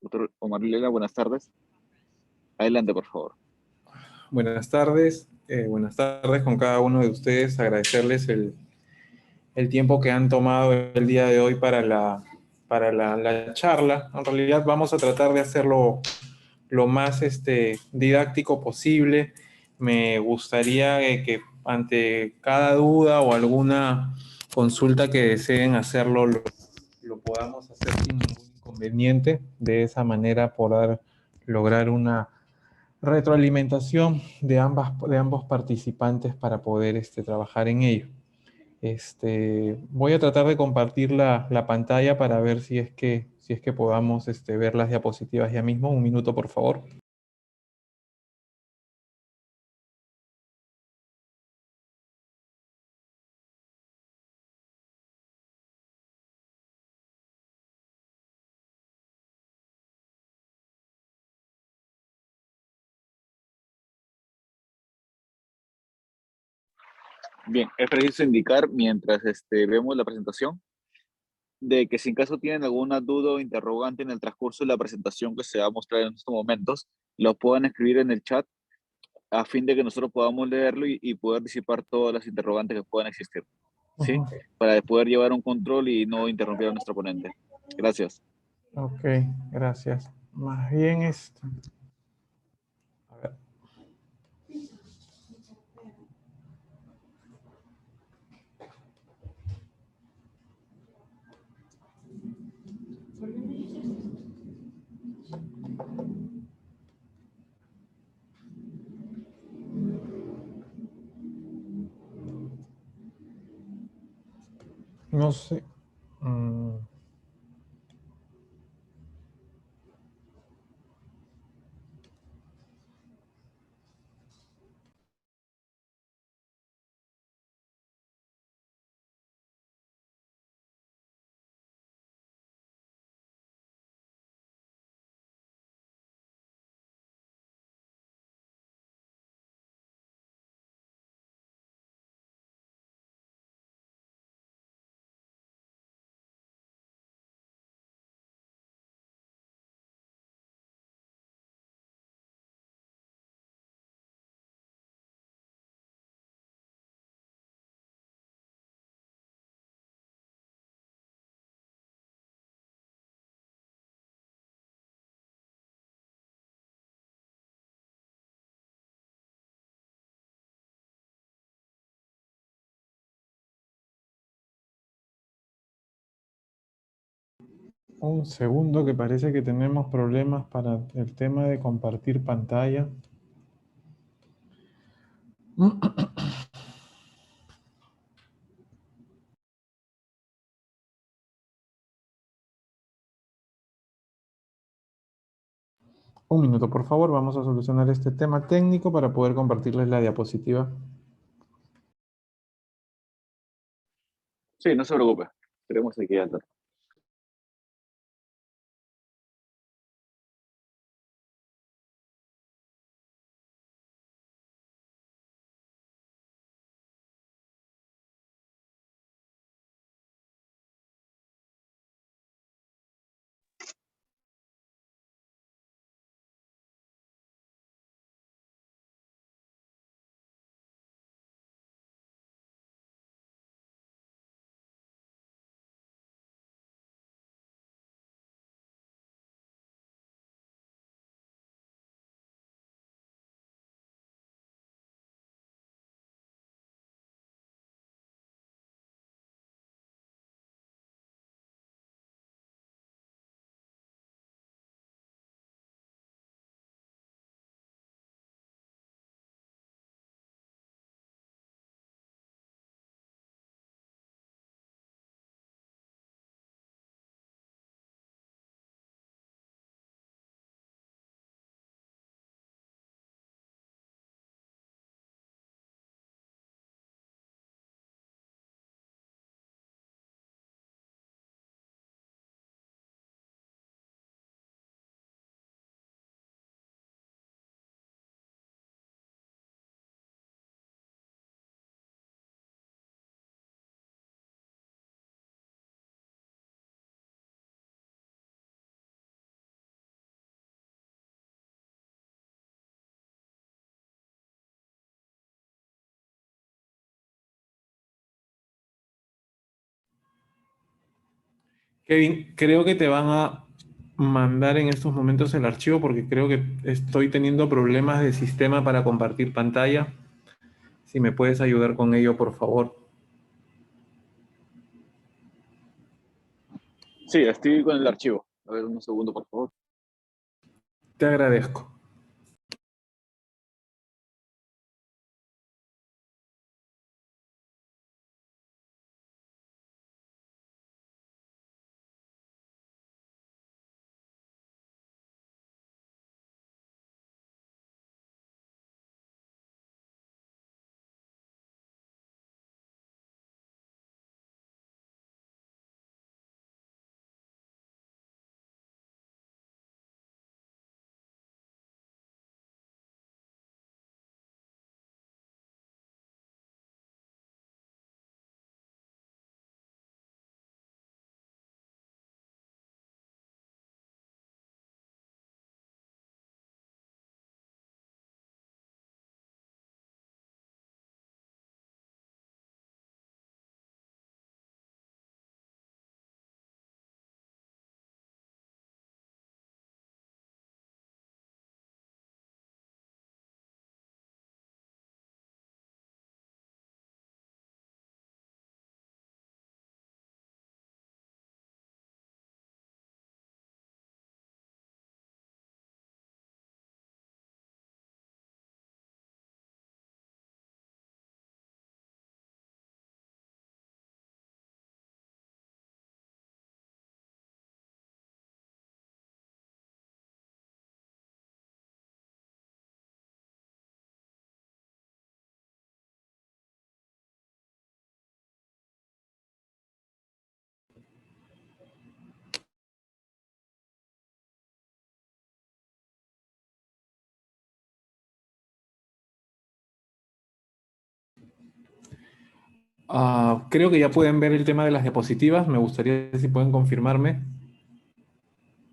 Doctor Omar Lela, buenas tardes. Adelante, por favor. Buenas tardes con cada uno de ustedes, agradecerles el tiempo que han tomado el día de hoy para la charla. En realidad vamos a tratar de hacerlo lo más didáctico posible. Me gustaría que ante cada duda o alguna consulta que deseen hacerlo, lo podamos hacer sin ningún inconveniente. De esa manera poder lograr una retroalimentación de ambos participantes para poder trabajar en ello. Voy a tratar de compartir la pantalla para ver si es que podamos ver las diapositivas ya mismo. Un minuto, por favor. Bien, es preciso indicar mientras vemos la presentación de que si en caso tienen alguna duda o interrogante en el transcurso de la presentación que se va a mostrar en estos momentos, lo puedan escribir en el chat a fin de que nosotros podamos leerlo y poder disipar todas las interrogantes que puedan existir, ¿sí? Ujú. Para poder llevar un control y no interrumpir a nuestro ponente. Gracias. Ok, gracias. Más bien a ver, no sé. mm, un segundo, que parece que tenemos problemas para el tema de compartir pantalla. Un minuto, por favor. Vamos a solucionar este tema técnico para poder compartirles la diapositiva. Sí, no se preocupe. Tenemos aquí ya. Kevin, creo que te van a mandar en estos momentos el archivo porque creo que estoy teniendo problemas de sistema para compartir pantalla. Si me puedes ayudar con ello, por favor. Sí, estoy con el archivo. A ver, un segundo, por favor. Te agradezco. Creo que ya pueden ver el tema de las diapositivas. Me gustaría si pueden confirmarme.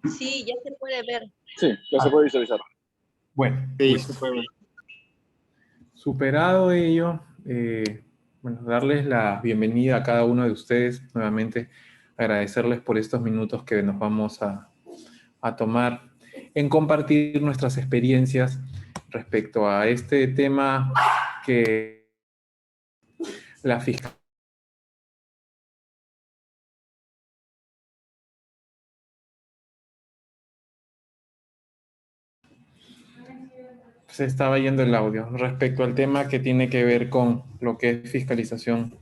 Sí, ya se puede ver. Sí, ya se puede visualizar. Bueno, Sí, listo. se puede ver. Superado ello, bueno, darles la bienvenida a cada uno de ustedes nuevamente, agradecerles por estos minutos que nos vamos a tomar en compartir nuestras experiencias respecto a este tema que la fiscalía se estaba yendo el audio respecto al tema que tiene que ver con lo que es fiscalización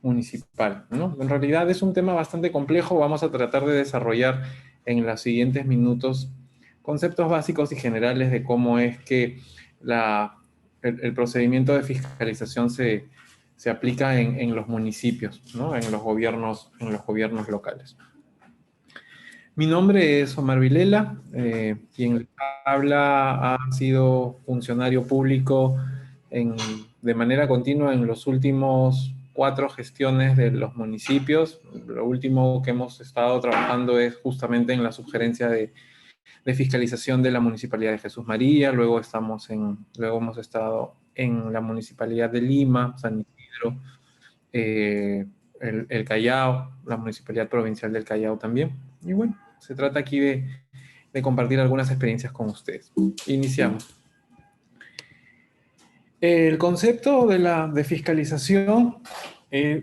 municipal, ¿no? En realidad es un tema bastante complejo. Vamos a tratar de desarrollar en los siguientes minutos conceptos básicos y generales de cómo es que el procedimiento de fiscalización se aplica en los municipios, ¿no? En los gobiernos locales. Mi nombre es Omar Vilela, quien les habla ha sido funcionario público de manera continua en los últimos 4 gestiones de los municipios. Lo último que hemos estado trabajando es justamente en la sugerencia de fiscalización de la Municipalidad de Jesús María, luego hemos estado en la Municipalidad de Lima, San Isidro, el Callao, la Municipalidad Provincial del Callao también. Y bueno, se trata aquí de compartir algunas experiencias con ustedes. Iniciamos. El concepto de fiscalización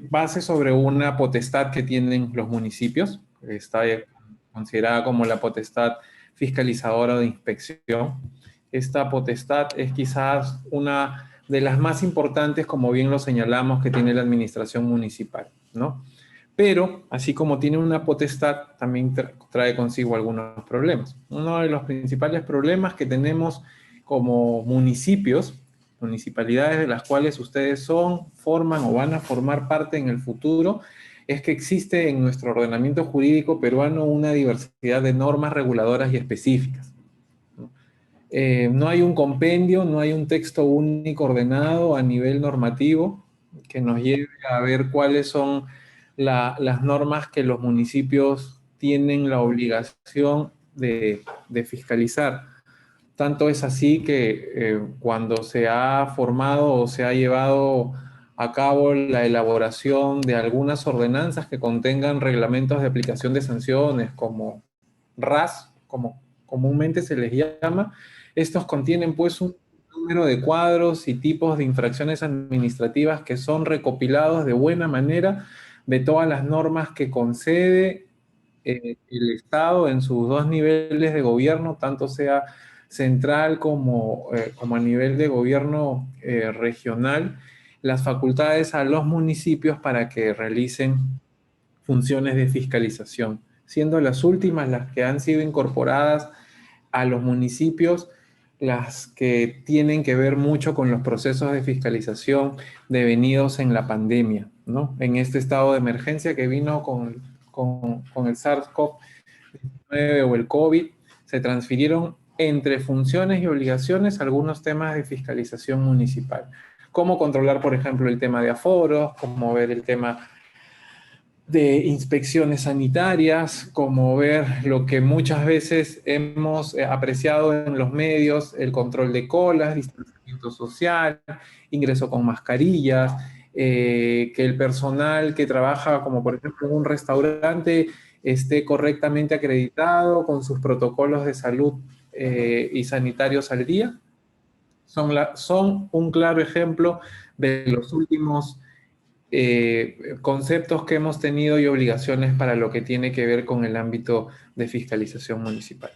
base sobre una potestad que tienen los municipios, está considerada como la potestad fiscalizadora de inspección. Esta potestad es quizás una de las más importantes, como bien lo señalamos, que tiene la administración municipal, ¿no? Pero, así como tiene una potestad, también trae consigo algunos problemas. Uno de los principales problemas que tenemos como municipios, municipalidades de las cuales ustedes forman o van a formar parte en el futuro, es que existe en nuestro ordenamiento jurídico peruano una diversidad de normas reguladoras y específicas. No hay un compendio, no hay un texto único ordenado a nivel normativo que nos lleve a ver cuáles son las normas que los municipios tienen la obligación de fiscalizar. Tanto es así que cuando se ha formado o se ha llevado a cabo la elaboración de algunas ordenanzas que contengan reglamentos de aplicación de sanciones, como RAS, como comúnmente se les llama. Estos contienen pues un número de cuadros y tipos de infracciones administrativas que son recopilados de buena manera de todas las normas que concede el Estado en sus dos niveles de gobierno, tanto sea central como a nivel de gobierno regional, las facultades a los municipios para que realicen funciones de fiscalización, siendo las últimas las que han sido incorporadas a los municipios, las que tienen que ver mucho con los procesos de fiscalización devenidos en la pandemia, ¿no? En este estado de emergencia que vino con el SARS-CoV-19 o el COVID, se transfirieron entre funciones y obligaciones algunos temas de fiscalización municipal. Cómo controlar, por ejemplo, el tema de aforos, cómo ver el tema de inspecciones sanitarias, como ver lo que muchas veces hemos apreciado en los medios, el control de colas, distanciamiento social, ingreso con mascarillas, que el personal que trabaja, como por ejemplo en un restaurante, esté correctamente acreditado con sus protocolos de salud y sanitarios al día. Son un claro ejemplo de los últimos conceptos que hemos tenido y obligaciones para lo que tiene que ver con el ámbito de fiscalización municipal.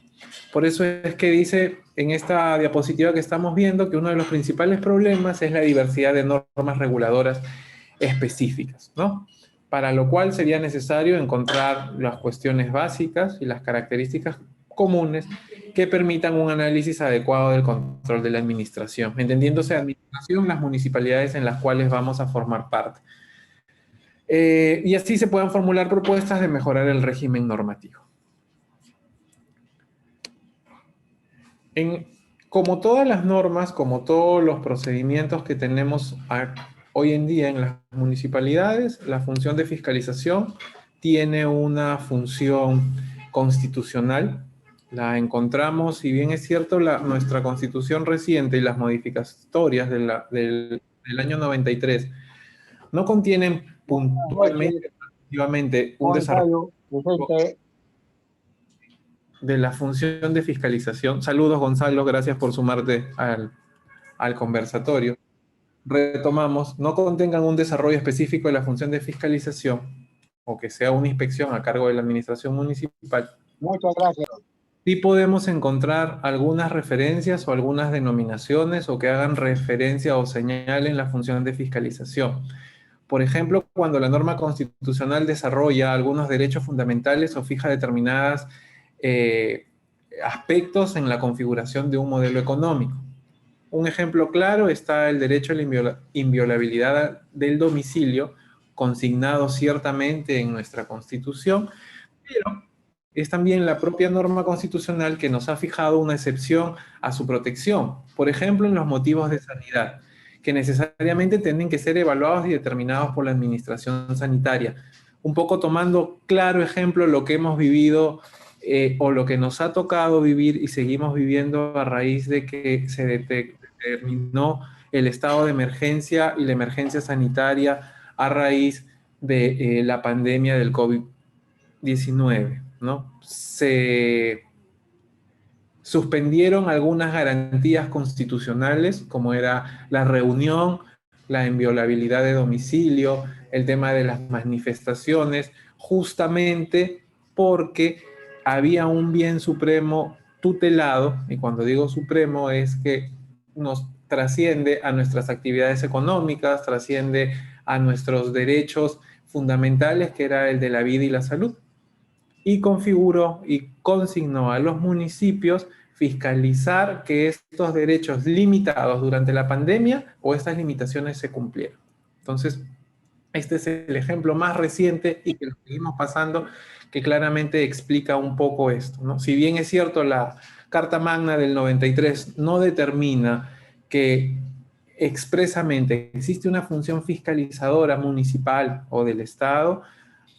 Por eso es que dice en esta diapositiva que estamos viendo que uno de los principales problemas es la diversidad de normas reguladoras específicas, ¿no? Para lo cual sería necesario encontrar las cuestiones básicas y las características comunes que permitan un análisis adecuado del control de la administración, entendiéndose administración las municipalidades en las cuales vamos a formar parte. Y así se puedan formular propuestas de mejorar el régimen normativo. Como todas las normas, como todos los procedimientos que tenemos hoy en día en las municipalidades, la función de fiscalización tiene una función constitucional. La encontramos, si bien es cierto, nuestra constitución reciente y las modificatorias del año 93 no contienen puntualmente, efectivamente, un desarrollo de la función de fiscalización. Saludos, Gonzalo, gracias por sumarte al conversatorio. Retomamos, no contengan un desarrollo específico de la función de fiscalización o que sea una inspección a cargo de la administración municipal. Muchas gracias. Sí podemos encontrar algunas referencias o algunas denominaciones o que hagan referencia o señalen la función de fiscalización. Por ejemplo, cuando la norma constitucional desarrolla algunos derechos fundamentales o fija determinadas aspectos en la configuración de un modelo económico. Un ejemplo claro está el derecho a la inviolabilidad del domicilio, consignado ciertamente en nuestra Constitución, pero es también la propia norma constitucional que nos ha fijado una excepción a su protección, por ejemplo, en los motivos de sanidad, que necesariamente tienen que ser evaluados y determinados por la administración sanitaria. Un poco tomando claro ejemplo lo que hemos vivido o lo que nos ha tocado vivir y seguimos viviendo a raíz de que se determinó el estado de emergencia y la emergencia sanitaria a raíz de la pandemia del COVID-19, ¿no? Se suspendieron algunas garantías constitucionales, como era la reunión, la inviolabilidad de domicilio, el tema de las manifestaciones, justamente porque había un bien supremo tutelado, y cuando digo supremo es que nos trasciende a nuestras actividades económicas, trasciende a nuestros derechos fundamentales, que era el de la vida y la salud, y configuró y consignó a los municipios fiscalizar que estos derechos limitados durante la pandemia o estas limitaciones se cumplieron. Entonces, este es el ejemplo más reciente y que lo seguimos pasando, que claramente explica un poco esto, ¿no? Si bien es cierto, la Carta Magna del 93 no determina que expresamente existe una función fiscalizadora municipal o del Estado,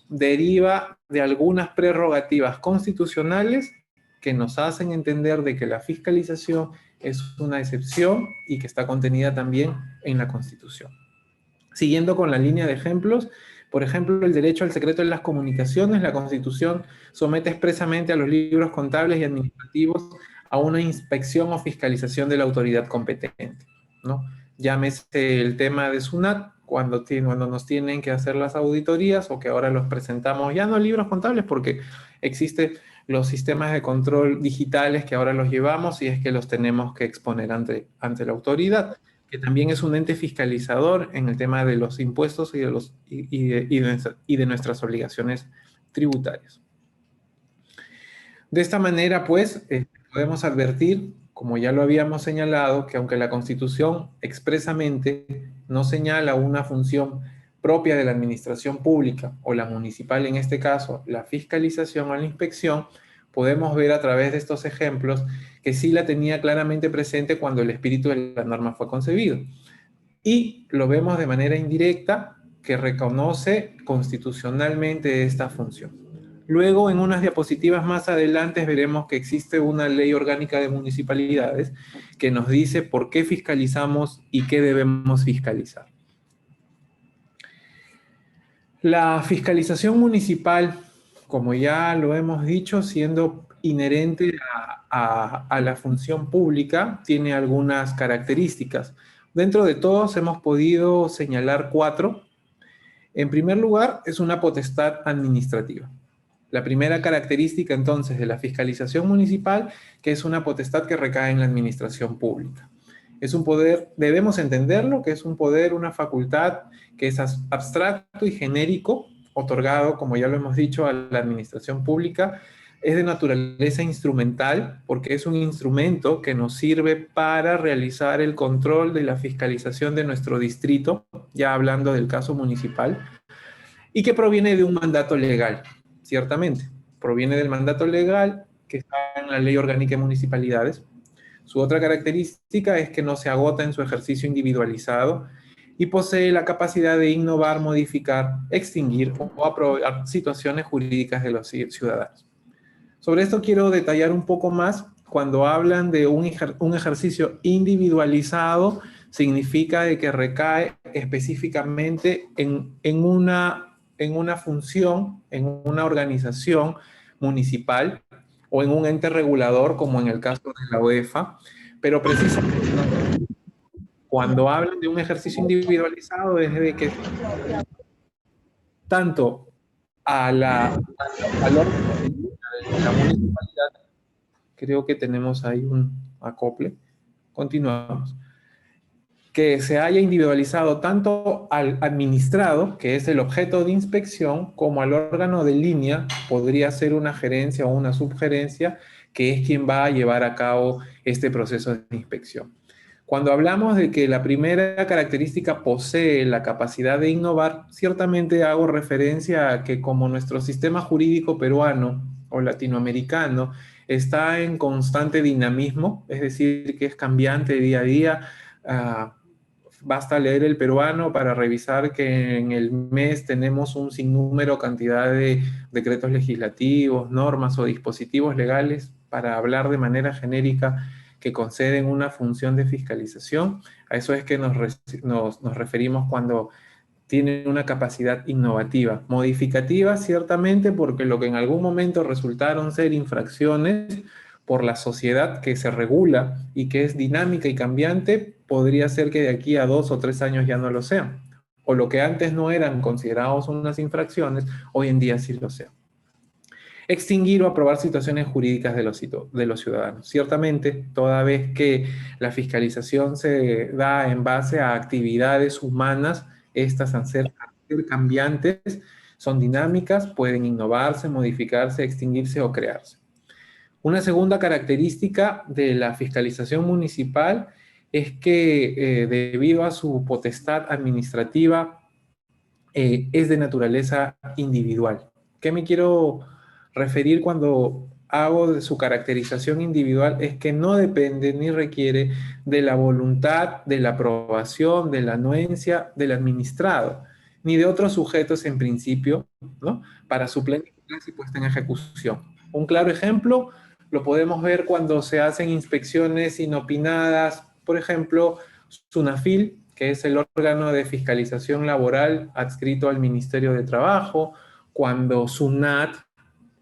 deriva de algunas prerrogativas constitucionales que nos hacen entender de que la fiscalización es una excepción y que está contenida también en la Constitución. Siguiendo con la línea de ejemplos, por ejemplo, el derecho al secreto de las comunicaciones, la Constitución somete expresamente a los libros contables y administrativos a una inspección o fiscalización de la autoridad competente, ¿no? Llámese el tema de SUNAT, cuando nos tienen que hacer las auditorías, o que ahora los presentamos, ya no libros contables, porque existen los sistemas de control digitales que ahora los llevamos y es que los tenemos que exponer ante la autoridad, que también es un ente fiscalizador en el tema de los impuestos y de nuestras obligaciones tributarias. De esta manera, pues, podemos advertir, como ya lo habíamos señalado, que aunque la Constitución expresamente no señala una función propia de la administración pública, o la municipal en este caso, la fiscalización o la inspección, podemos ver a través de estos ejemplos que sí la tenía claramente presente cuando el espíritu de la norma fue concebido. Y lo vemos de manera indirecta, que reconoce constitucionalmente esta función. Luego, en unas diapositivas más adelante, veremos que existe una ley orgánica de municipalidades que nos dice por qué fiscalizamos y qué debemos fiscalizar. La fiscalización municipal, como ya lo hemos dicho, siendo inherente a la función pública, tiene algunas características. Dentro de todos hemos podido señalar 4. En primer lugar, es una potestad administrativa. La primera característica, entonces, de la fiscalización municipal, que es una potestad que recae en la administración pública. Es un poder, debemos entenderlo, que es un poder, una facultad que es abstracto y genérico, otorgado, como ya lo hemos dicho, a la administración pública. Es de naturaleza instrumental, porque es un instrumento que nos sirve para realizar el control de la fiscalización de nuestro distrito, ya hablando del caso municipal, y que proviene de un mandato legal, ciertamente. Proviene del mandato legal que está en la Ley Orgánica de Municipalidades. Su otra característica es que no se agota en su ejercicio individualizado y posee la capacidad de innovar, modificar, extinguir o aprobar situaciones jurídicas de los ciudadanos. Sobre esto quiero detallar un poco más. Cuando hablan de un ejercicio individualizado, significa de que recae específicamente en una función, en una organización municipal o en un ente regulador, como en el caso de la UEFA, pero precisamente cuando hablan de un ejercicio individualizado es de que tanto al órgano de la municipalidad, creo que tenemos ahí un acople, continuamos, que se haya individualizado tanto al administrado, que es el objeto de inspección, como al órgano de línea, podría ser una gerencia o una subgerencia, que es quien va a llevar a cabo este proceso de inspección. Cuando hablamos de que la primera característica posee la capacidad de innovar, ciertamente hago referencia a que como nuestro sistema jurídico peruano o latinoamericano está en constante dinamismo, es decir, que es cambiante día a día, basta leer el peruano para revisar que en el mes tenemos un sinnúmero cantidad de decretos legislativos, normas o dispositivos legales, para hablar de manera genérica, que conceden una función de fiscalización. A eso es que nos referimos cuando tienen una capacidad innovativa. Modificativa, ciertamente, porque lo que en algún momento resultaron ser infracciones por la sociedad que se regula y que es dinámica y cambiante, podría ser que de aquí a 2 o 3 años ya no lo sean. O lo que antes no eran considerados unas infracciones, hoy en día sí lo sean. Extinguir o aprobar situaciones jurídicas de los ciudadanos. Ciertamente, toda vez que la fiscalización se da en base a actividades humanas, estas al ser cambiantes, son dinámicas, pueden innovarse, modificarse, extinguirse o crearse. Una segunda característica de la fiscalización municipal es que debido a su potestad administrativa es de naturaleza individual. ¿Qué me quiero referir cuando hago de su caracterización individual? Es que no depende ni requiere de la voluntad, de la aprobación, de la anuencia del administrado, ni de otros sujetos en principio, ¿no?, para su plena eficacia y puesta en ejecución. Un claro ejemplo lo podemos ver cuando se hacen inspecciones inopinadas, por ejemplo, SUNAFIL, que es el órgano de fiscalización laboral adscrito al Ministerio de Trabajo, cuando SUNAT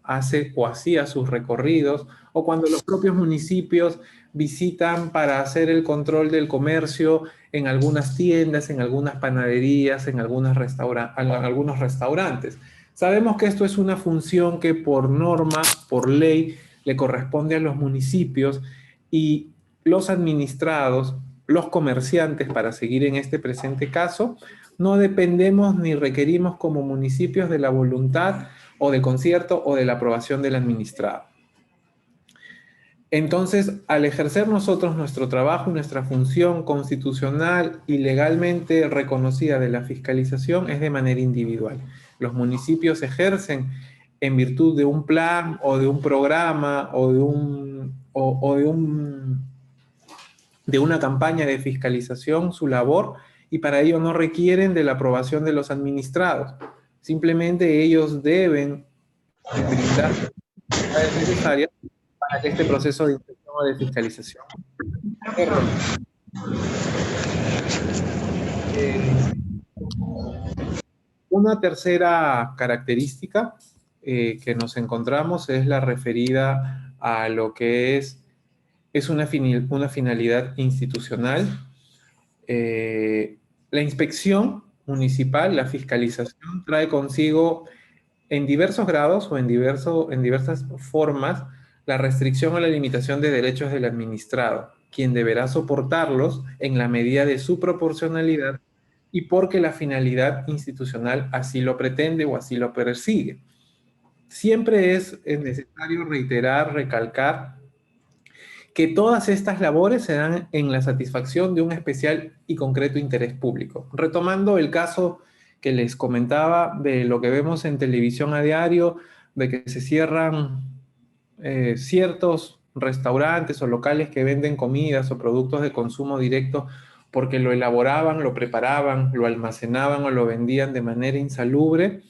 hace o hacía sus recorridos, o cuando los propios municipios visitan para hacer el control del comercio en algunas tiendas, en algunas panaderías, en algunos restaurantes. Sabemos que esto es una función que por norma, por ley, le corresponde a los municipios y los administrados, los comerciantes, para seguir en este presente caso, no dependemos ni requerimos como municipios de la voluntad o del concierto o de la aprobación del administrado. Entonces, al ejercer nosotros nuestro trabajo y nuestra función constitucional y legalmente reconocida de la fiscalización es de manera individual. Los municipios ejercen en virtud de un plan o de un programa o de una campaña de fiscalización su labor, y para ello no requieren de la aprobación de los administrados. Simplemente ellos deben brindar las actividades necesarias para que este proceso de inspección o de fiscalización. Una tercera característica que nos encontramos es la referida a lo que es una finalidad institucional. La inspección municipal, la fiscalización, trae consigo en diversos grados o en diversas formas la restricción o la limitación de derechos del administrado, quien deberá soportarlos en la medida de su proporcionalidad y porque la finalidad institucional así lo pretende o así lo persigue. Siempre es necesario reiterar, recalcar que todas estas labores se dan en la satisfacción de un especial y concreto interés público. Retomando el caso que les comentaba de lo que vemos en televisión a diario, de que se cierran ciertos restaurantes o locales que venden comidas o productos de consumo directo porque lo elaboraban, lo preparaban, lo almacenaban o lo vendían de manera insalubre.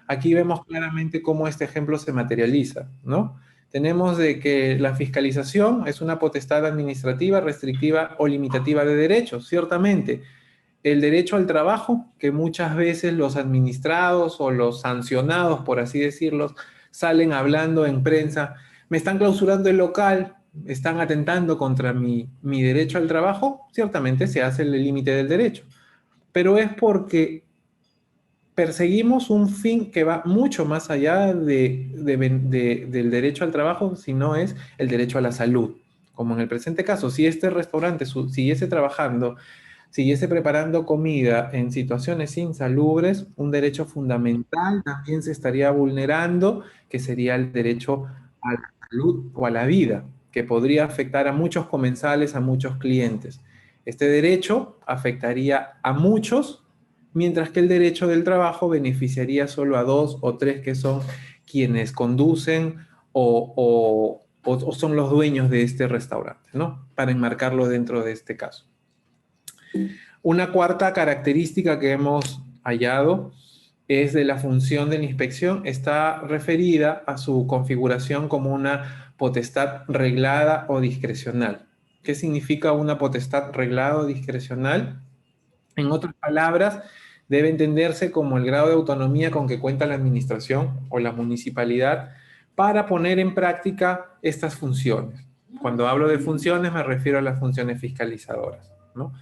Aquí vemos claramente cómo este ejemplo se materializa, ¿no? Tenemos de que la fiscalización es una potestad administrativa, restrictiva o limitativa de derechos, ciertamente. El derecho al trabajo, que muchas veces los administrados o los sancionados, por así decirlo, salen hablando en prensa, me están clausurando el local, están atentando contra mi derecho al trabajo, ciertamente se hace el límite del derecho. Pero es porque perseguimos un fin que va mucho más allá del derecho al trabajo, sino es el derecho a la salud. Como en el presente caso, si este restaurante siguiese trabajando, siguiese preparando comida en situaciones insalubres, un derecho fundamental también se estaría vulnerando, que sería el derecho a la salud o a la vida, que podría afectar a muchos comensales, a muchos clientes. Este derecho afectaría a muchos, mientras que el derecho del trabajo beneficiaría solo a 2 o 3 que son quienes conducen o son los dueños de este restaurante, ¿no? Para enmarcarlo dentro de este caso. Una cuarta característica que hemos hallado es de la función de la inspección. Está referida a su configuración como una potestad reglada o discrecional. ¿Qué significa una potestad reglada o discrecional? En otras palabras, debe entenderse como el grado de autonomía con que cuenta la administración o la municipalidad para poner en práctica estas funciones. Cuando hablo de funciones me refiero a las funciones fiscalizadoras, ¿no?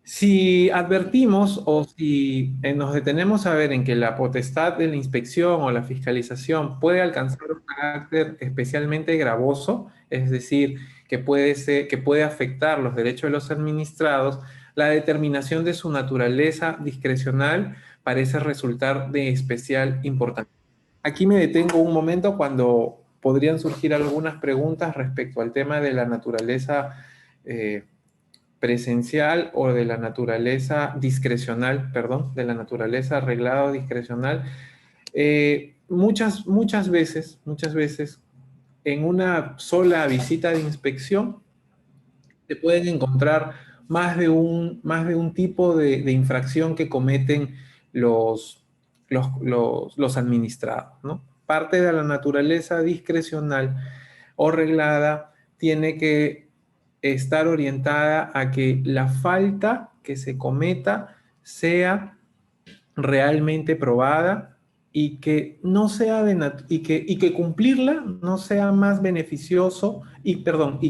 Si advertimos o si nos detenemos a ver en que la potestad de la inspección o la fiscalización puede alcanzar un carácter especialmente gravoso, es decir, que puede afectar los derechos de los administrados, la determinación de su naturaleza discrecional parece resultar de especial importancia. Aquí me detengo un momento cuando podrían surgir algunas preguntas respecto al tema de la naturaleza presencial o de la naturaleza discrecional, perdón, de la naturaleza arreglada o discrecional. Muchas veces, en una sola visita de inspección, se pueden encontrar más de un tipo de infracción que cometen los administrados, ¿no? Parte de la naturaleza discrecional o reglada tiene que estar orientada a que la falta que se cometa sea realmente probada y que no sea y que cumplirla no sea más beneficioso y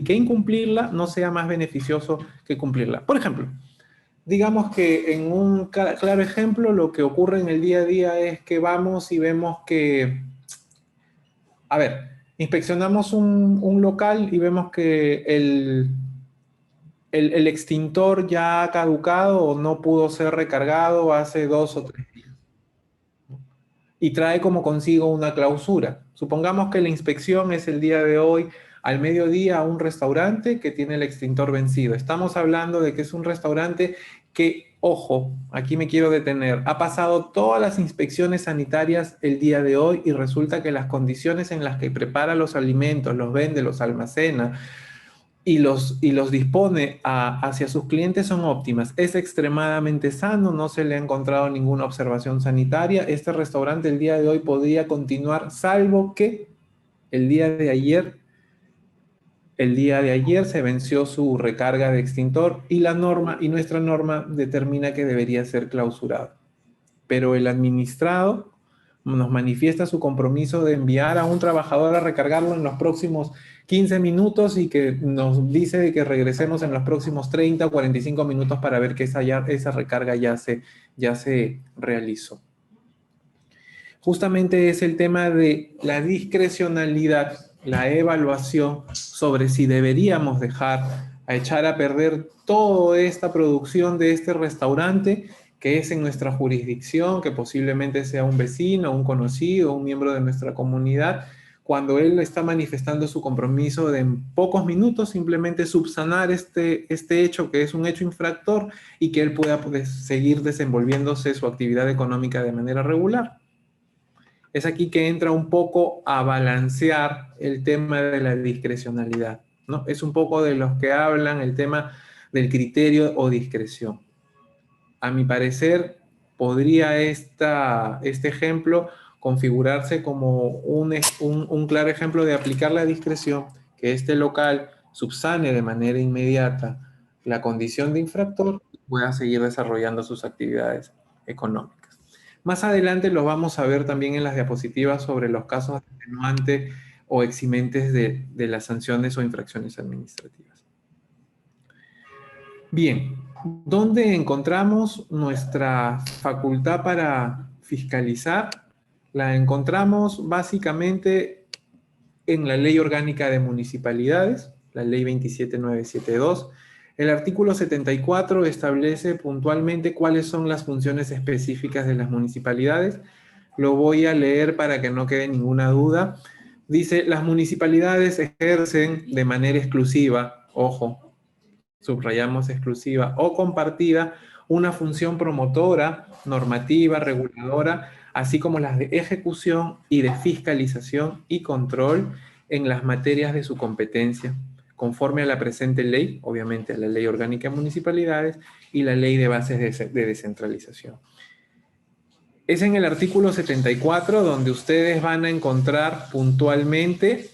que incumplirla no sea más beneficioso que cumplirla. Por ejemplo, digamos que en un claro ejemplo lo que ocurre en el día a día es que vamos y vemos que, a ver, inspeccionamos un local y vemos que el extintor ya ha caducado o no pudo ser recargado hace 2 o 3 días y trae como consigo una clausura. Supongamos que la inspección es el día de hoy al mediodía a un restaurante que tiene el extintor vencido. Estamos hablando de que es un restaurante que, ojo, aquí me quiero detener, ha pasado todas las inspecciones sanitarias el día de hoy y resulta que las condiciones en las que prepara los alimentos, los vende, los almacena, y los dispone hacia sus clientes son óptimas. Es extremadamente sano, no se le ha encontrado ninguna observación sanitaria. Este restaurante el día de hoy podría continuar, salvo que el día de ayer se venció su recarga de extintor y nuestra norma determina que debería ser clausurado. Pero el administrado nos manifiesta su compromiso de enviar a un trabajador a recargarlo en los próximos 15 minutos y que nos dice que regresemos en los próximos 30 o 45 minutos para ver que esa recarga ya se realizó. Justamente es el tema de la discrecionalidad, la evaluación sobre si deberíamos dejar a echar a perder toda esta producción de este restaurante que es en nuestra jurisdicción, que posiblemente sea un vecino, un conocido, un miembro de nuestra comunidad, cuando él está manifestando su compromiso de en pocos minutos simplemente subsanar este hecho que es un hecho infractor y que él pueda seguir desenvolviéndose su actividad económica de manera regular. Es aquí que entra un poco a balancear el tema de la discrecionalidad, ¿no? Es un poco de los que hablan el tema del criterio o discreción. A mi parecer, podría este ejemplo configurarse como un claro ejemplo de aplicar la discreción, que este local subsane de manera inmediata la condición de infractor y pueda seguir desarrollando sus actividades económicas. Más adelante lo vamos a ver también en las diapositivas sobre los casos atenuantes o eximentes de las sanciones o infracciones administrativas. Bien, ¿dónde encontramos nuestra facultad para fiscalizar? La encontramos básicamente en la Ley Orgánica de Municipalidades, la Ley 27972. El artículo 74 establece puntualmente cuáles son las funciones específicas de las municipalidades. Lo voy a leer para que no quede ninguna duda. Dice, las municipalidades ejercen de manera exclusiva, ojo, subrayamos exclusiva o compartida, una función promotora, normativa, reguladora, así como las de ejecución y de fiscalización y control en las materias de su competencia, conforme a la presente ley, obviamente a la Ley Orgánica de Municipalidades y la Ley de Bases de Descentralización. Es en el artículo 74 donde ustedes van a encontrar puntualmente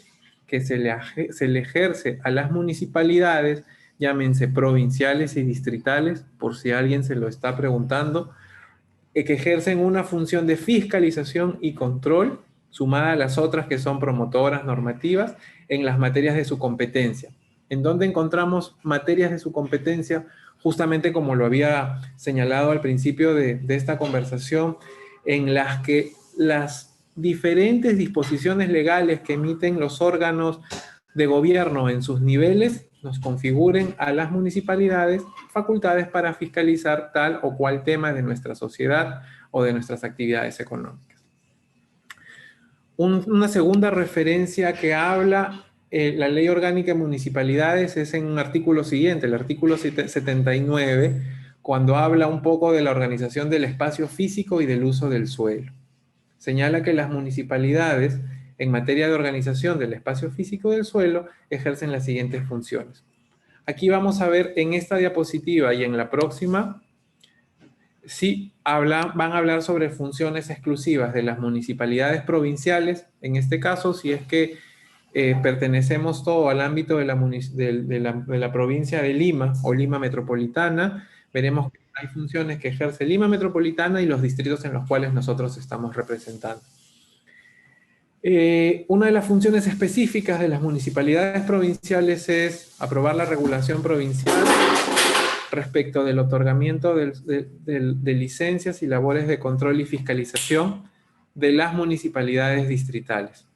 que se le ejerce a las municipalidades, llámense provinciales y distritales, por si alguien se lo está preguntando, que ejercen una función de fiscalización y control, sumada a las otras que son promotoras normativas, en las materias de su competencia. ¿En dónde encontramos materias de su competencia? Justamente como lo había señalado al principio de esta conversación, en las que las diferentes disposiciones legales que emiten los órganos de gobierno en sus niveles nos configuren a las municipalidades facultades para fiscalizar tal o cual tema de nuestra sociedad o de nuestras actividades económicas. Una segunda referencia que habla la Ley Orgánica de Municipalidades es en un artículo siguiente, el artículo 79, cuando habla un poco de la organización del espacio físico y del uso del suelo. Señala que las municipalidades, en materia de organización del espacio físico del suelo, ejercen las siguientes funciones. Aquí vamos a ver en esta diapositiva y en la próxima, sí van a hablar sobre funciones exclusivas de las municipalidades provinciales. En este caso, si es que pertenecemos todo al ámbito de la provincia de Lima o Lima Metropolitana, veremos que hay funciones que ejerce Lima Metropolitana y los distritos en los cuales nosotros estamos representando. Una de las funciones específicas de las municipalidades provinciales es aprobar la regulación provincial respecto del otorgamiento de licencias y labores de control y fiscalización de las municipalidades distritales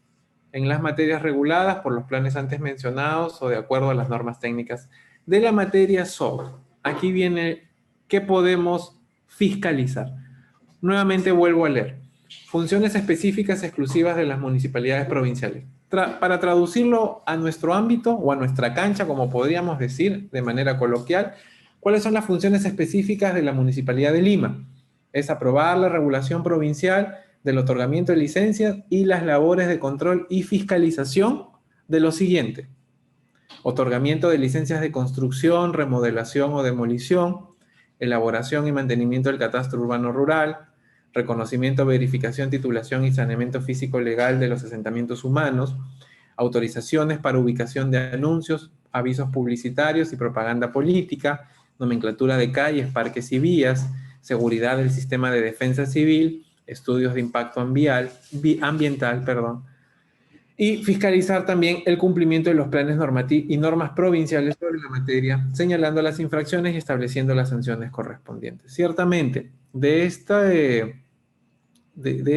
en las materias reguladas por los planes antes mencionados o de acuerdo a las normas técnicas de la materia sobre. Aquí viene qué podemos fiscalizar. Nuevamente vuelvo a leer. Funciones específicas exclusivas de las municipalidades provinciales. Para traducirlo a nuestro ámbito o a nuestra cancha, como podríamos decir de manera coloquial, ¿cuáles son las funciones específicas de la Municipalidad de Lima? Es aprobar la regulación provincial del otorgamiento de licencias y las labores de control y fiscalización de lo siguiente: otorgamiento de licencias de construcción, remodelación o demolición, elaboración y mantenimiento del catastro urbano rural, reconocimiento, verificación, titulación y saneamiento físico legal de los asentamientos humanos, autorizaciones para ubicación de anuncios, avisos publicitarios y propaganda política, nomenclatura de calles, parques y vías, seguridad del sistema de defensa civil, estudios de impacto ambiental, y fiscalizar también el cumplimiento de los planes y normas provinciales sobre la materia, señalando las infracciones y estableciendo las sanciones correspondientes. Ciertamente, de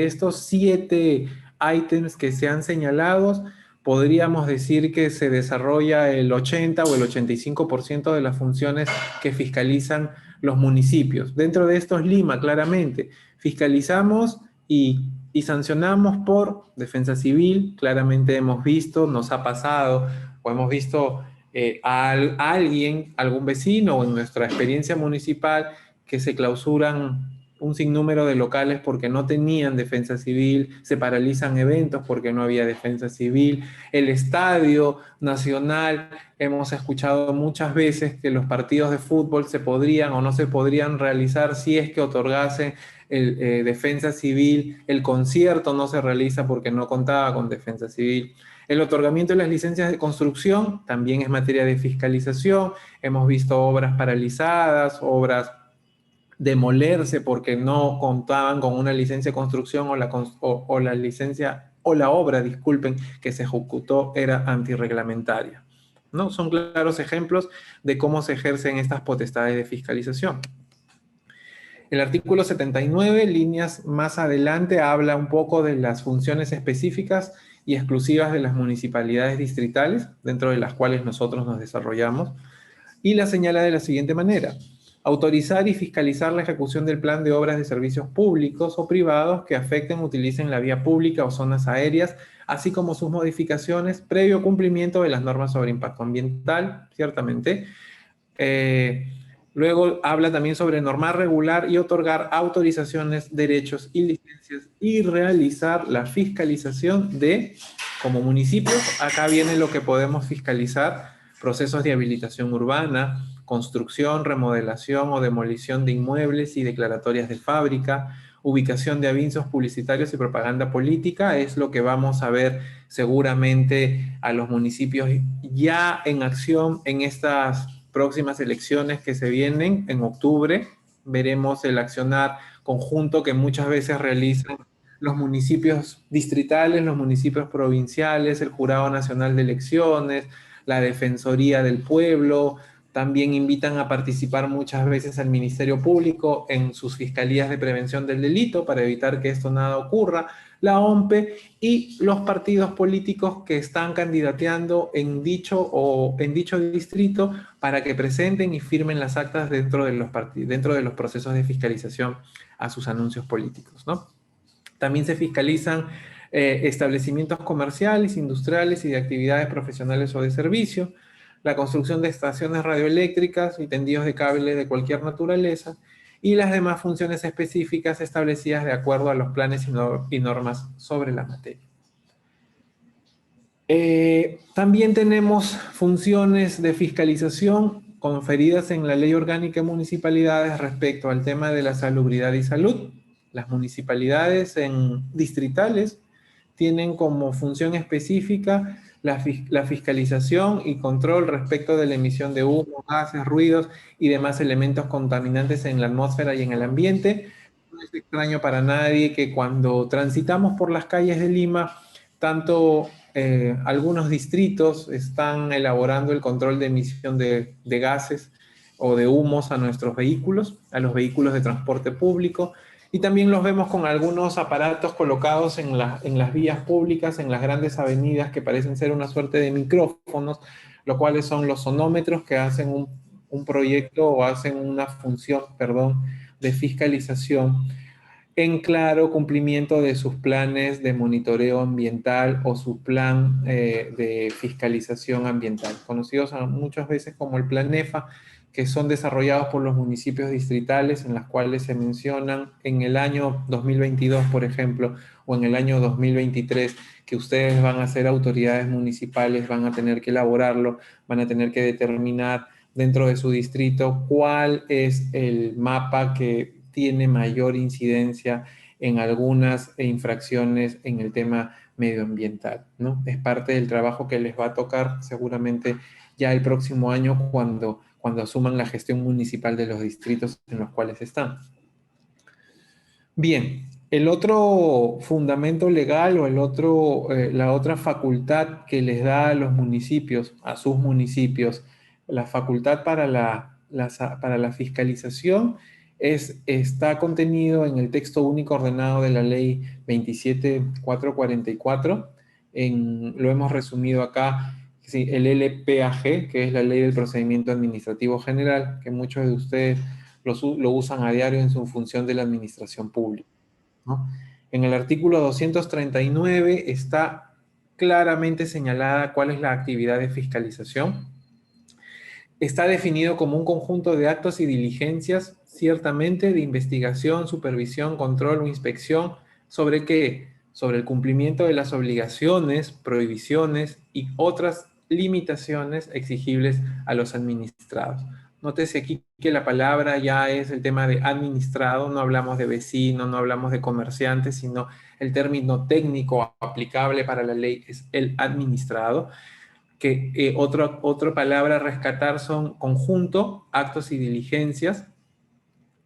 estos 7 ítems que se han señalado, podríamos decir que se desarrolla el 80 o el 85% de las funciones que fiscalizan los municipios. Dentro de estos, Lima, claramente, fiscalizamos y sancionamos por defensa civil. Claramente hemos visto, nos ha pasado, o hemos visto a alguien, algún vecino, o en nuestra experiencia municipal, que se clausuran un sinnúmero de locales porque no tenían defensa civil, se paralizan eventos porque no había defensa civil. El Estadio Nacional, hemos escuchado muchas veces que los partidos de fútbol se podrían o no se podrían realizar si es que otorgase defensa civil. El concierto no se realiza porque no contaba con defensa civil. El otorgamiento de las licencias de construcción también es materia de fiscalización. Hemos visto obras paralizadas, obras demolerse porque no contaban con una licencia de construcción o la licencia o la obra, disculpen, que se ejecutó era antirreglamentaria, ¿no? Son claros ejemplos de cómo se ejercen estas potestades de fiscalización. El artículo 79, líneas más adelante, habla un poco de las funciones específicas y exclusivas de las municipalidades distritales, dentro de las cuales nosotros nos desarrollamos, y la señala de la siguiente manera: autorizar y fiscalizar la ejecución del plan de obras de servicios públicos o privados que afecten o utilicen la vía pública o zonas aéreas, así como sus modificaciones, previo cumplimiento de las normas sobre impacto ambiental, ciertamente. Luego habla también sobre normar, regular y otorgar autorizaciones, derechos y licencias y realizar la fiscalización de, como municipios, acá viene lo que podemos fiscalizar: procesos de habilitación urbana, construcción, remodelación o demolición de inmuebles y declaratorias de fábrica, ubicación de avisos publicitarios y propaganda política. Es lo que vamos a ver seguramente a los municipios ya en acción en estas próximas elecciones que se vienen en octubre. Veremos el accionar conjunto que muchas veces realizan los municipios distritales, los municipios provinciales, el Jurado Nacional de Elecciones, la Defensoría del Pueblo. También invitan a participar muchas veces al Ministerio Público en sus fiscalías de prevención del delito para evitar que esto nada ocurra, la OMPE y los partidos políticos que están candidateando en dicho distrito para que presenten y firmen las actas dentro de los procesos de fiscalización a sus anuncios políticos, ¿no? También se fiscalizan establecimientos comerciales, industriales y de actividades profesionales o de servicio, la construcción de estaciones radioeléctricas y tendidos de cable de cualquier naturaleza, y las demás funciones específicas establecidas de acuerdo a los planes y normas sobre la materia. También tenemos funciones de fiscalización conferidas en la Ley Orgánica de Municipalidades respecto al tema de la salubridad y salud. Las municipalidades distritales tienen como función específica la fiscalización y control respecto de la emisión de humo, gases, ruidos y demás elementos contaminantes en la atmósfera y en el ambiente. No es extraño para nadie que cuando transitamos por las calles de Lima, tanto algunos distritos están elaborando el control de emisión de gases o de humos a nuestros vehículos, a los vehículos de transporte público, y también los vemos con algunos aparatos colocados en las vías públicas, en las grandes avenidas, que parecen ser una suerte de micrófonos, los cuales son los sonómetros que hacen un proyecto o hacen una función, perdón, de fiscalización en claro cumplimiento de sus planes de monitoreo ambiental o su plan de fiscalización ambiental, conocidos muchas veces como el Plan EFA, que son desarrollados por los municipios distritales, en las cuales se mencionan en el año 2022, por ejemplo, o en el año 2023, que ustedes van a ser autoridades municipales, van a tener que elaborarlo, van a tener que determinar dentro de su distrito cuál es el mapa que tiene mayor incidencia en algunas infracciones en el tema medioambiental, ¿no? Es parte del trabajo que les va a tocar seguramente ya el próximo año cuando asuman la gestión municipal de los distritos en los cuales están. Bien, el otro fundamento legal o la otra facultad que les da a los municipios, a sus municipios, la facultad para la fiscalización está contenido en el texto único ordenado de la ley 27444. Lo hemos resumido acá, sí, el LPAG, que es la Ley del Procedimiento Administrativo General, que muchos de ustedes lo usan a diario en su función de la administración pública, ¿no? En el artículo 239 está claramente señalada cuál es la actividad de fiscalización. Está definido como un conjunto de actos y diligencias, ciertamente, de investigación, supervisión, control o inspección. ¿Sobre qué? Sobre el cumplimiento de las obligaciones, prohibiciones y otras limitaciones exigibles a los administrados. Nótese aquí que la palabra ya es el tema de administrado, no hablamos de vecino, no hablamos de comerciante, sino el término técnico aplicable para la ley es el administrado. Que otra palabra a rescatar son conjunto, actos y diligencias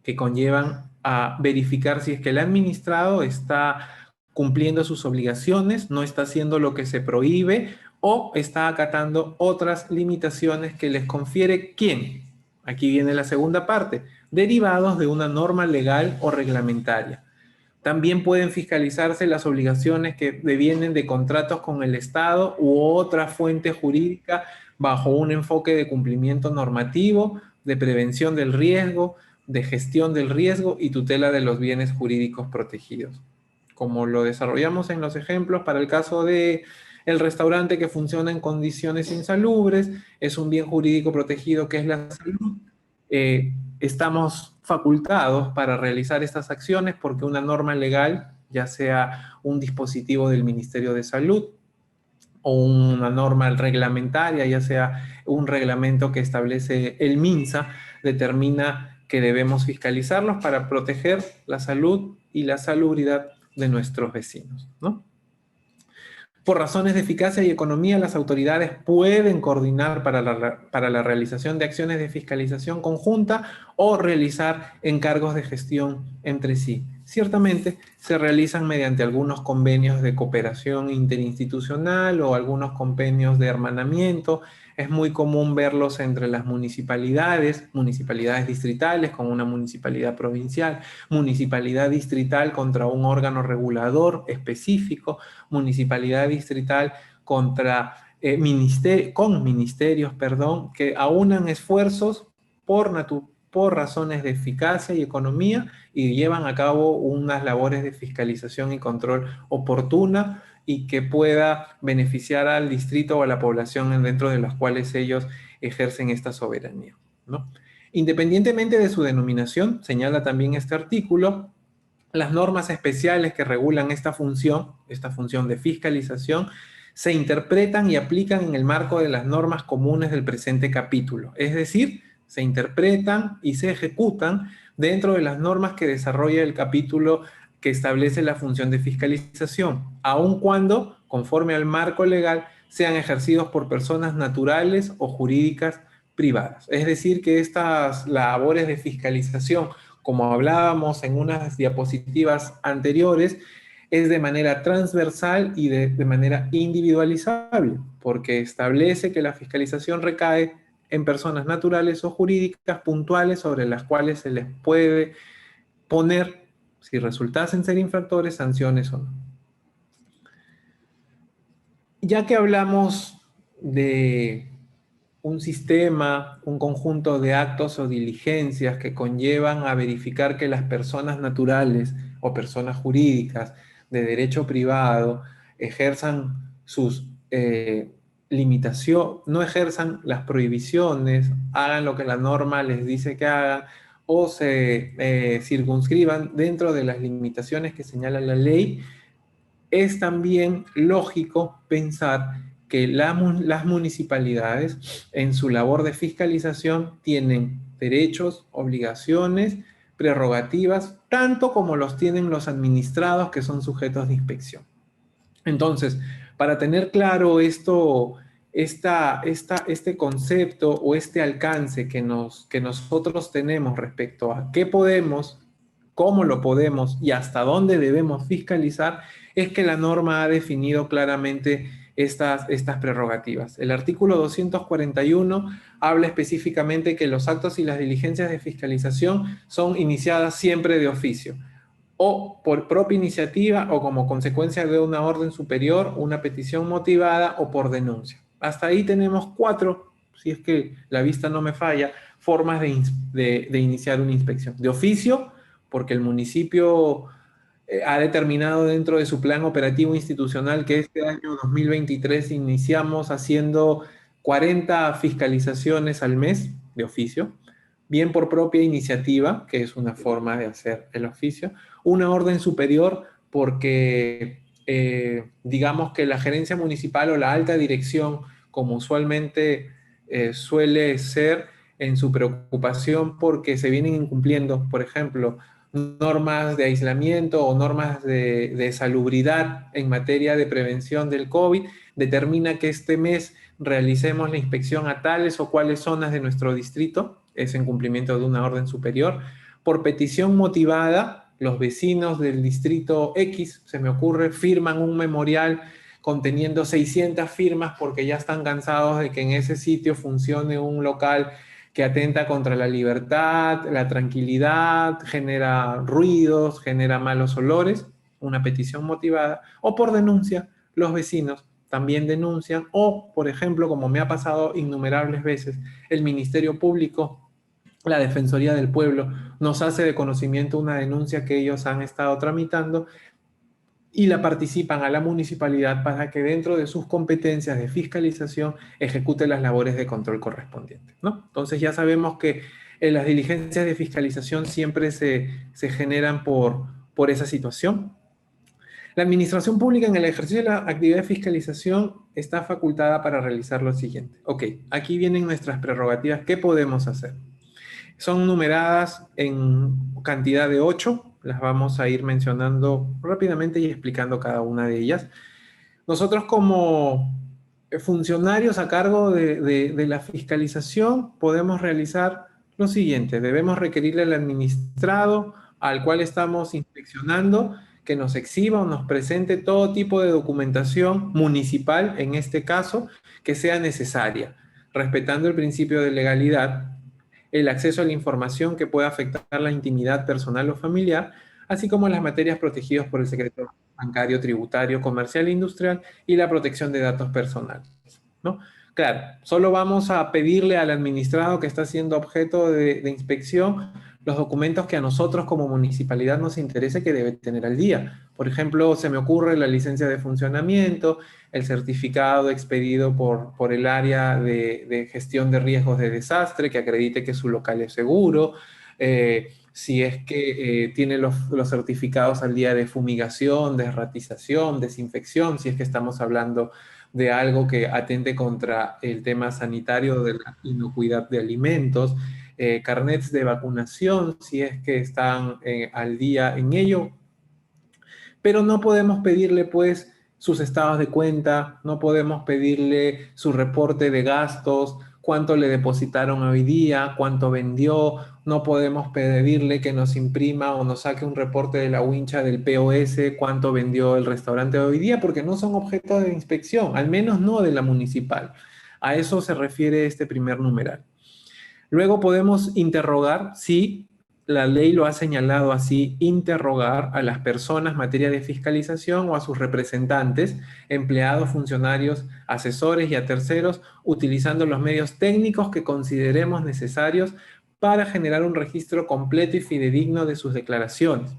que conllevan a verificar si es que el administrado está cumpliendo sus obligaciones, no está haciendo lo que se prohíbe o está acatando otras limitaciones que les confiere ¿quién? Aquí viene la segunda parte, derivados de una norma legal o reglamentaria. También pueden fiscalizarse las obligaciones que devienen de contratos con el Estado u otra fuente jurídica bajo un enfoque de cumplimiento normativo, de prevención del riesgo, de gestión del riesgo y tutela de los bienes jurídicos protegidos. Como lo desarrollamos en los ejemplos, para el caso de el restaurante que funciona en condiciones insalubres, es un bien jurídico protegido que es la salud. Estamos facultados para realizar estas acciones porque una norma legal, ya sea un dispositivo del Ministerio de Salud o una norma reglamentaria, ya sea un reglamento que establece el MINSA, determina que debemos fiscalizarlos para proteger la salud y la salubridad de nuestros vecinos, ¿no? Por razones de eficacia y economía, las autoridades pueden coordinar para la realización de acciones de fiscalización conjunta o realizar encargos de gestión entre sí. Ciertamente, se realizan mediante algunos convenios de cooperación interinstitucional o algunos convenios de hermanamiento. Es muy común verlos entre las municipalidades distritales con una municipalidad provincial, municipalidad distrital contra un órgano regulador específico, municipalidad distrital contra ministerios, que aunan esfuerzos por razones de eficacia y economía y llevan a cabo unas labores de fiscalización y control oportuna y que pueda beneficiar al distrito o a la población dentro de las cuales ellos ejercen esta soberanía, ¿no? Independientemente de su denominación, señala también este artículo, las normas especiales que regulan esta función de fiscalización, se interpretan y aplican en el marco de las normas comunes del presente capítulo. Es decir, se interpretan y se ejecutan dentro de las normas que desarrolla el capítulo que establece la función de fiscalización, aun cuando, conforme al marco legal, sean ejercidos por personas naturales o jurídicas privadas. Es decir, que estas labores de fiscalización, como hablábamos en unas diapositivas anteriores, es de manera transversal y de manera individualizable, porque establece que la fiscalización recae en personas naturales o jurídicas puntuales sobre las cuales se les puede poner, si resultasen ser infractores, sanciones o no. Ya que hablamos de un sistema, un conjunto de actos o diligencias que conllevan a verificar que las personas naturales o personas jurídicas de derecho privado ejerzan sus limitaciones, no ejerzan las prohibiciones, hagan lo que la norma les dice que hagan o se circunscriban dentro de las limitaciones que señala la ley, es también lógico pensar que las municipalidades en su labor de fiscalización tienen derechos, obligaciones, prerrogativas, tanto como los tienen los administrados que son sujetos de inspección. Entonces, para tener claro este concepto o este alcance que nosotros tenemos respecto a qué podemos, cómo lo podemos y hasta dónde debemos fiscalizar, es que la norma ha definido claramente estas prerrogativas. El artículo 241 habla específicamente que los actos y las diligencias de fiscalización son iniciadas siempre de oficio, o por propia iniciativa o como consecuencia de una orden superior, una petición motivada o por denuncia. Hasta ahí tenemos 4, si es que la vista no me falla, formas de iniciar una inspección. De oficio, porque el municipio ha determinado dentro de su plan operativo institucional que este año 2023 iniciamos haciendo 40 fiscalizaciones al mes de oficio, bien por propia iniciativa, que es una forma de hacer el oficio, una orden superior porque digamos que la gerencia municipal o la alta dirección, como usualmente suele ser en su preocupación porque se vienen incumpliendo, por ejemplo, normas de aislamiento o normas de salubridad en materia de prevención del COVID, determina que este mes realicemos la inspección a tales o cuales zonas de nuestro distrito, es en cumplimiento de una orden superior. Por petición motivada, los vecinos del distrito X, se me ocurre, firman un memorial conteniendo 600 firmas porque ya están cansados de que en ese sitio funcione un local que atenta contra la libertad, la tranquilidad, genera ruidos, genera malos olores, una petición motivada, o por denuncia, los vecinos también denuncian, o, por ejemplo, como me ha pasado innumerables veces, el Ministerio Público, la Defensoría del Pueblo, nos hace de conocimiento una denuncia que ellos han estado tramitando y la participan a la municipalidad para que dentro de sus competencias de fiscalización ejecute las labores de control correspondientes, ¿no? Entonces ya sabemos que las diligencias de fiscalización siempre se generan por esa situación. La administración pública en el ejercicio de la actividad de fiscalización está facultada para realizar lo siguiente. Ok, aquí vienen nuestras prerrogativas. ¿Qué podemos hacer? Son numeradas en cantidad de 8. Las vamos a ir mencionando rápidamente y explicando cada una de ellas. Nosotros como funcionarios a cargo de la fiscalización podemos realizar lo siguiente. Debemos requerirle al administrado al cual estamos inspeccionando que nos exhiba o nos presente todo tipo de documentación municipal, en este caso, que sea necesaria, respetando el principio de legalidad, el acceso a la información que pueda afectar la intimidad personal o familiar, así como las materias protegidas por el secreto bancario, tributario, comercial e industrial y la protección de datos personales, ¿no? Claro, solo vamos a pedirle al administrado que está siendo objeto de inspección los documentos que a nosotros como municipalidad nos interese que debe tener al día. Por ejemplo, se me ocurre la licencia de funcionamiento, el certificado expedido por el área de gestión de riesgos de desastre que acredite que su local es seguro, si es que tiene los certificados al día de fumigación, desratización, desinfección, si es que estamos hablando de algo que atente contra el tema sanitario de la inocuidad de alimentos, carnets de vacunación, si es que están al día en ello, pero no podemos pedirle pues sus estados de cuenta, no podemos pedirle su reporte de gastos, cuánto le depositaron hoy día, cuánto vendió, no podemos pedirle que nos imprima o nos saque un reporte de la wincha del POS, cuánto vendió el restaurante hoy día, porque no son objeto de inspección, al menos no de la municipal. A eso se refiere este primer numeral. Luego podemos interrogar, sí, la ley lo ha señalado así, interrogar a las personas en materia de fiscalización o a sus representantes, empleados, funcionarios, asesores y a terceros, utilizando los medios técnicos que consideremos necesarios para generar un registro completo y fidedigno de sus declaraciones.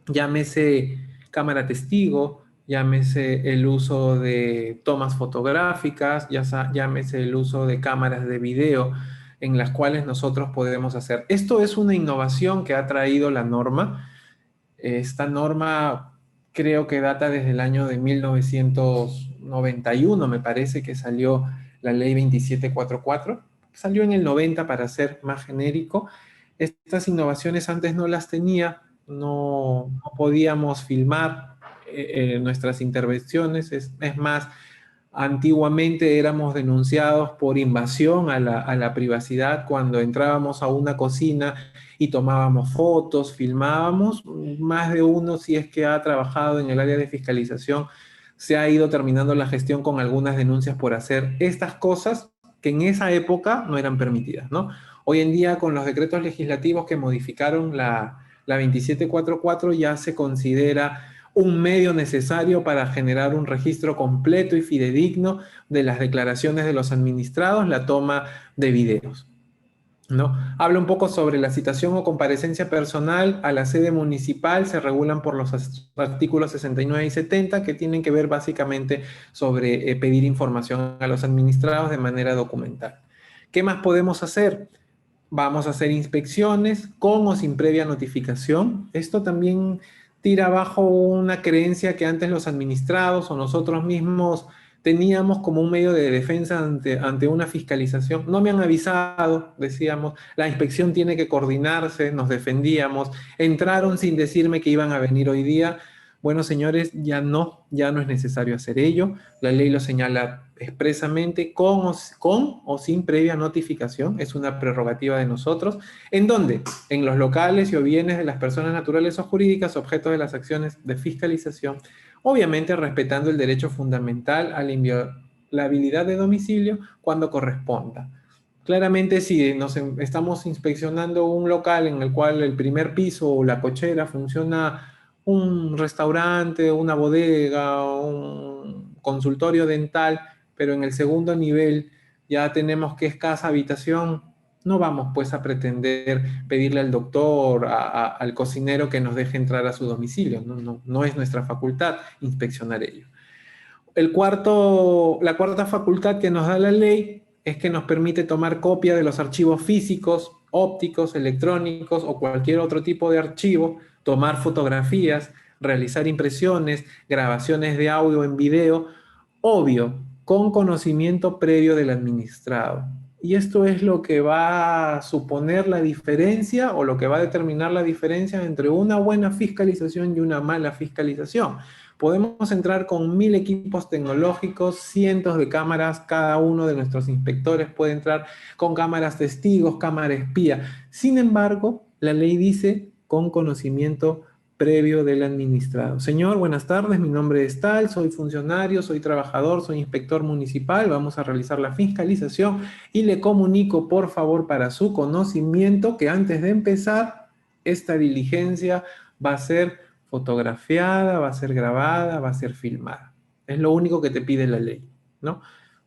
Llámese cámara testigo, llámese el uso de tomas fotográficas, llámese el uso de cámaras de video en las cuales nosotros podemos hacer. Esto es una innovación que ha traído la norma. Esta norma creo que data desde el año de 1991, me parece que salió la ley 2744. Salió en el 90 para ser más genérico. Estas innovaciones antes no las tenía, no podíamos filmar nuestras intervenciones. Es más, antiguamente éramos denunciados por invasión a la privacidad cuando entrábamos a una cocina y tomábamos fotos, filmábamos. Más de uno, si es que ha trabajado en el área de fiscalización, se ha ido terminando la gestión con algunas denuncias por hacer estas cosas que en esa época no eran permitidas, ¿no? Hoy en día, con los decretos legislativos que modificaron la 2744, ya se considera un medio necesario para generar un registro completo y fidedigno de las declaraciones de los administrados, la toma de videos, ¿no? Habla un poco sobre la citación o comparecencia personal a la sede municipal. Se regulan por los artículos 69 y 70, que tienen que ver básicamente sobre pedir información a los administrados de manera documental. ¿Qué más podemos hacer? Vamos a hacer inspecciones con o sin previa notificación. Esto también tira abajo una creencia que antes los administrados o nosotros mismos teníamos como un medio de defensa ante una fiscalización. No me han avisado, decíamos, la inspección tiene que coordinarse, nos defendíamos, entraron sin decirme que iban a venir hoy día. Bueno, señores, ya no es necesario hacer ello. La ley lo señala expresamente, con o sin previa notificación. Es una prerrogativa de nosotros. ¿En dónde? En los locales y o bienes de las personas naturales o jurídicas objeto de las acciones de fiscalización, obviamente respetando el derecho fundamental a la inviolabilidad de domicilio cuando corresponda. Claramente, si estamos inspeccionando un local en el cual el primer piso o la cochera funciona un restaurante, una bodega, un consultorio dental, pero en el segundo nivel ya tenemos que escasa habitación, no vamos pues a pretender pedirle al doctor, al cocinero que nos deje entrar a su domicilio. No es nuestra facultad inspeccionar ello. La cuarta facultad que nos da la ley es que nos permite tomar copia de los archivos físicos, ópticos, electrónicos o cualquier otro tipo de archivo, tomar fotografías, realizar impresiones, grabaciones de audio en video, obvio, con conocimiento previo del administrado. Y esto es lo que va a suponer la diferencia o lo que va a determinar la diferencia entre una buena fiscalización y una mala fiscalización. Podemos entrar con 1000 equipos tecnológicos, cientos de cámaras, cada uno de nuestros inspectores puede entrar con cámaras testigos, cámara espía. Sin embargo, la ley dice con conocimiento previo del administrado. Señor, buenas tardes, mi nombre es tal, soy funcionario, soy trabajador, soy inspector municipal, vamos a realizar la fiscalización y le comunico, por favor, para su conocimiento, que antes de empezar esta diligencia va a ser fotografiada, va a ser grabada, va a ser filmada. Es lo único que te pide la ley, ¿no?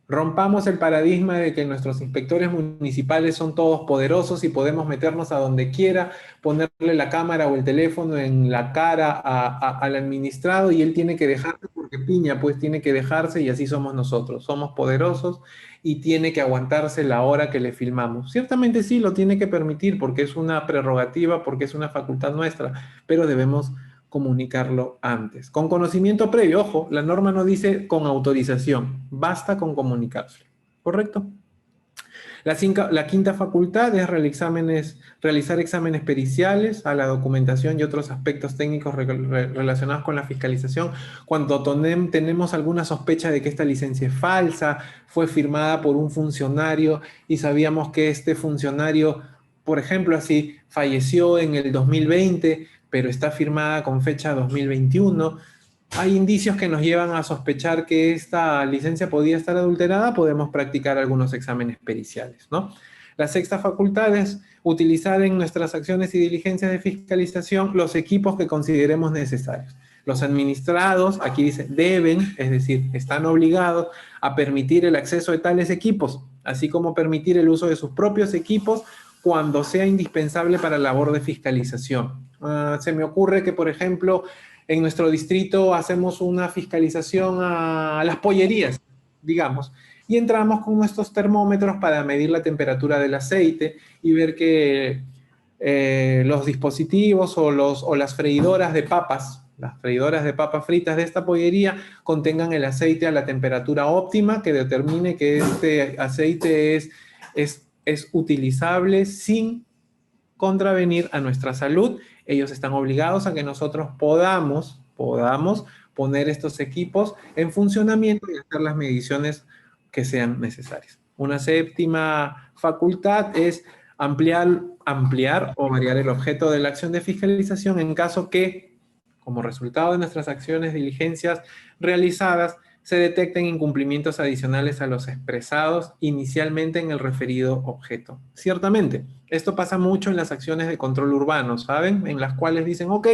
Rompamos el paradigma de que nuestros inspectores municipales son todos poderosos y podemos meternos a donde quiera, ponerle la cámara o el teléfono en la cara al administrado y él tiene que dejarse porque piña, pues tiene que dejarse, y así somos nosotros. Somos poderosos y tiene que aguantarse la hora que le filmamos. Ciertamente sí, lo tiene que permitir porque es una prerrogativa, porque es una facultad nuestra, pero debemos comunicarlo antes. Con conocimiento previo, ojo, la norma no dice con autorización, basta con comunicárselo, ¿correcto? La quinta facultad es realizar exámenes periciales a la documentación y otros aspectos técnicos relacionados con la fiscalización cuando tenemos alguna sospecha de que esta licencia es falsa, fue firmada por un funcionario y sabíamos que este funcionario, por ejemplo, así falleció en el 2020, pero está firmada con fecha 2021. Hay indicios que nos llevan a sospechar que esta licencia podía estar adulterada, podemos practicar algunos exámenes periciales, ¿no? La sexta facultad es utilizar en nuestras acciones y diligencias de fiscalización los equipos que consideremos necesarios. Los administrados, aquí dice, deben, es decir, están obligados a permitir el acceso de tales equipos, así como permitir el uso de sus propios equipos cuando sea indispensable para la labor de fiscalización. Se me ocurre que, por ejemplo, en nuestro distrito hacemos una fiscalización a las pollerías, digamos, y entramos con nuestros termómetros para medir la temperatura del aceite y ver que los dispositivos o las freidoras de papas, las freidoras de papas fritas de esta pollería contengan el aceite a la temperatura óptima que determine que este aceite es utilizable sin contravenir a nuestra salud. Ellos están obligados a que nosotros podamos poner estos equipos en funcionamiento y hacer las mediciones que sean necesarias. Una séptima facultad es ampliar o variar el objeto de la acción de fiscalización en caso que, como resultado de nuestras acciones, diligencias realizadas, se detecten incumplimientos adicionales a los expresados inicialmente en el referido objeto. Ciertamente, esto pasa mucho en las acciones de control urbano, ¿saben? En las cuales dicen, ok,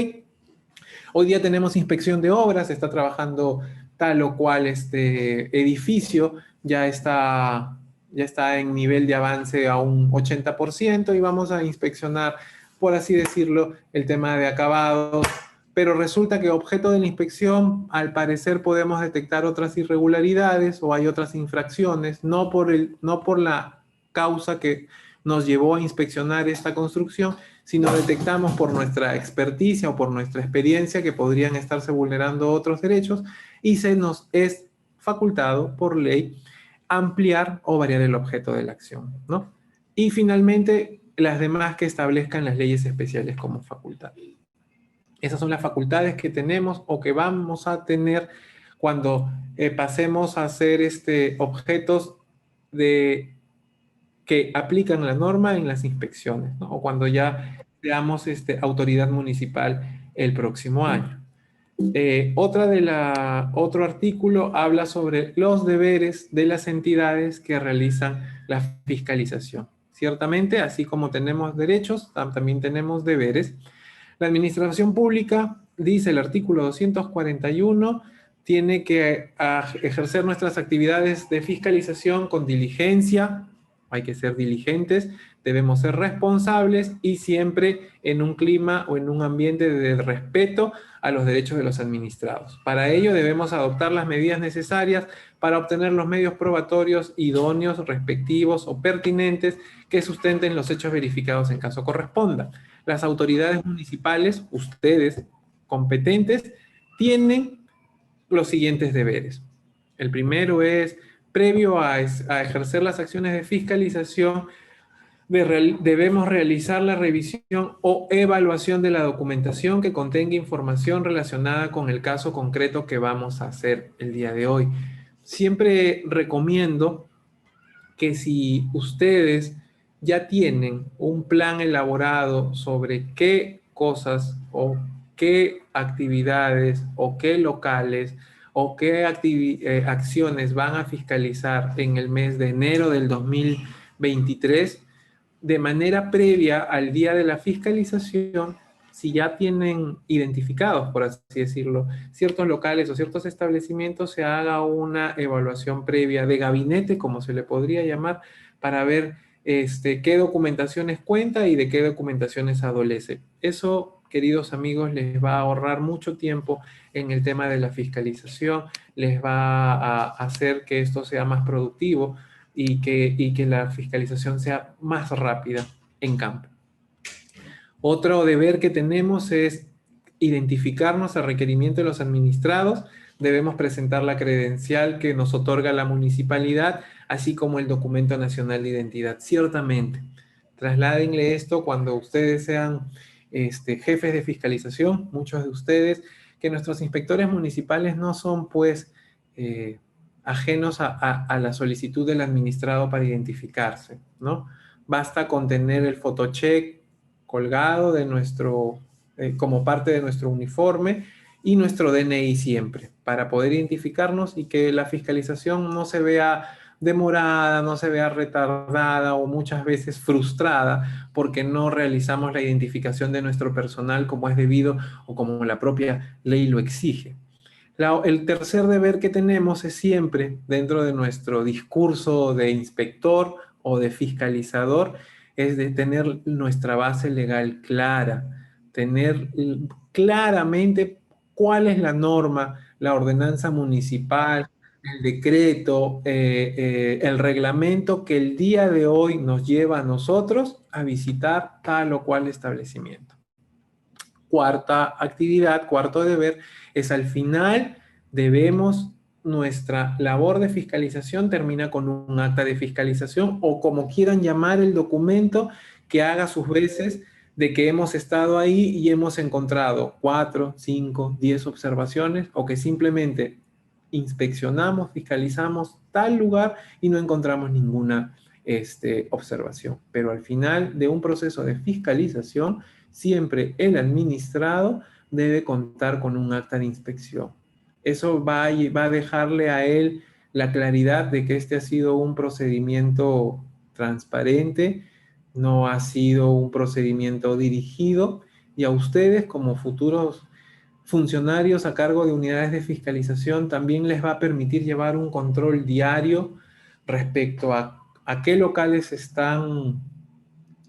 hoy día tenemos inspección de obras, está trabajando tal o cual edificio, ya está en nivel de avance a un 80% y vamos a inspeccionar, por así decirlo, el tema de acabados, pero resulta que objeto de la inspección, al parecer podemos detectar otras irregularidades o hay otras infracciones, no por la causa que nos llevó a inspeccionar esta construcción, sino detectamos por nuestra experticia o por nuestra experiencia que podrían estarse vulnerando otros derechos y se nos es facultado por ley ampliar o variar el objeto de la acción, ¿no? Y finalmente, las demás que establezcan las leyes especiales como facultad. Esas son las facultades que tenemos o que vamos a tener cuando pasemos a ser objetos que aplican la norma en las inspecciones, ¿no? O cuando ya seamos autoridad municipal el próximo año. Otro artículo habla sobre los deberes de las entidades que realizan la fiscalización. Ciertamente, así como tenemos derechos, también tenemos deberes. La administración pública, dice el artículo 241, tiene que ejercer nuestras actividades de fiscalización con diligencia, hay que ser diligentes, debemos ser responsables y siempre en un clima o en un ambiente de respeto a los derechos de los administrados. Para ello debemos adoptar las medidas necesarias para obtener los medios probatorios idóneos, respectivos o pertinentes que sustenten los hechos verificados en caso corresponda. Las autoridades municipales, ustedes competentes, tienen los siguientes deberes. El primero es, previo a ejercer las acciones de fiscalización, debemos realizar la revisión o evaluación de la documentación que contenga información relacionada con el caso concreto que vamos a hacer el día de hoy. Siempre recomiendo que si ustedes ya tienen un plan elaborado sobre qué cosas o qué actividades o qué locales o qué acciones van a fiscalizar en el mes de enero del 2023, de manera previa al día de la fiscalización, si ya tienen identificados, por así decirlo, ciertos locales o ciertos establecimientos, se haga una evaluación previa de gabinete, como se le podría llamar, para ver qué documentaciones cuenta y de qué documentaciones adolece. Eso, queridos amigos, les va a ahorrar mucho tiempo en el tema de la fiscalización, les va a hacer que esto sea más productivo y que la fiscalización sea más rápida en campo. Otro deber que tenemos es identificarnos a requerimiento de los administrados. Debemos presentar la credencial que nos otorga la municipalidad así como el documento nacional de identidad. Ciertamente, trasládenle esto cuando ustedes sean jefes de fiscalización, muchos de ustedes, que nuestros inspectores municipales no son pues ajenos a la solicitud del administrado para identificarse, ¿no? Basta con tener el photocheck colgado de como parte de nuestro uniforme y nuestro DNI siempre, para poder identificarnos y que la fiscalización no se vea demorada, no se vea retardada o muchas veces frustrada porque no realizamos la identificación de nuestro personal como es debido o como la propia ley lo exige. El tercer deber que tenemos es siempre, dentro de nuestro discurso de inspector o de fiscalizador, es de tener nuestra base legal clara, tener claramente cuál es la norma, la ordenanza municipal, el decreto, el reglamento que el día de hoy nos lleva a nosotros a visitar tal o cual establecimiento. Cuarta actividad, cuarto deber, es al final nuestra labor de fiscalización termina con un acta de fiscalización o como quieran llamar el documento que haga sus veces de que hemos estado ahí y hemos encontrado 4, 5, 10 observaciones o que simplemente inspeccionamos, fiscalizamos tal lugar y no encontramos ninguna observación. Pero al final de un proceso de fiscalización, siempre el administrado debe contar con un acta de inspección. Eso va a dejarle a él la claridad de que este ha sido un procedimiento transparente, no ha sido un procedimiento dirigido, y a ustedes como futuros funcionarios a cargo de unidades de fiscalización también les va a permitir llevar un control diario respecto a qué locales están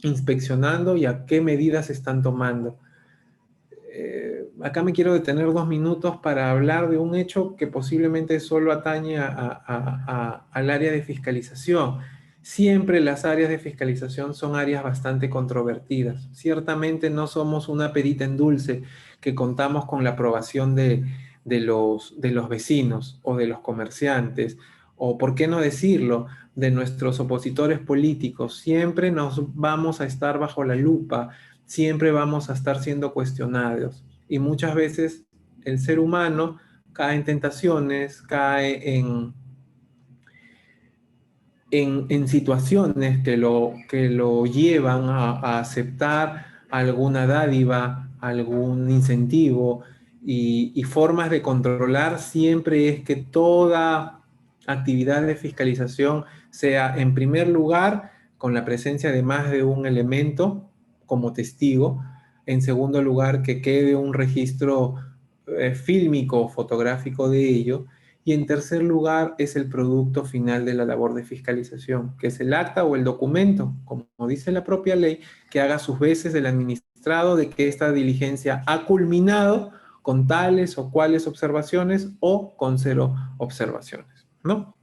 inspeccionando y a qué medidas están tomando. Acá me quiero detener 2 minutos para hablar de un hecho que posiblemente solo atañe al área de fiscalización. Siempre las áreas de fiscalización son áreas bastante controvertidas. Ciertamente no somos una perita en dulce que contamos con la aprobación de los vecinos o de los comerciantes, o por qué no decirlo, de nuestros opositores políticos. Siempre nos vamos a estar bajo la lupa, siempre vamos a estar siendo cuestionados. Y muchas veces el ser humano cae en tentaciones, cae en situaciones que lo llevan a aceptar alguna dádiva, algún incentivo, y formas de controlar siempre es que toda actividad de fiscalización sea, en primer lugar, con la presencia de más de un elemento como testigo. En segundo lugar, que quede un registro fílmico o fotográfico de ello. Y en tercer lugar, es el producto final de la labor de fiscalización, que es el acta o el documento, como dice la propia ley, que haga sus veces el administrado de que esta diligencia ha culminado con tales o cuales observaciones o con 0 observaciones, ¿no?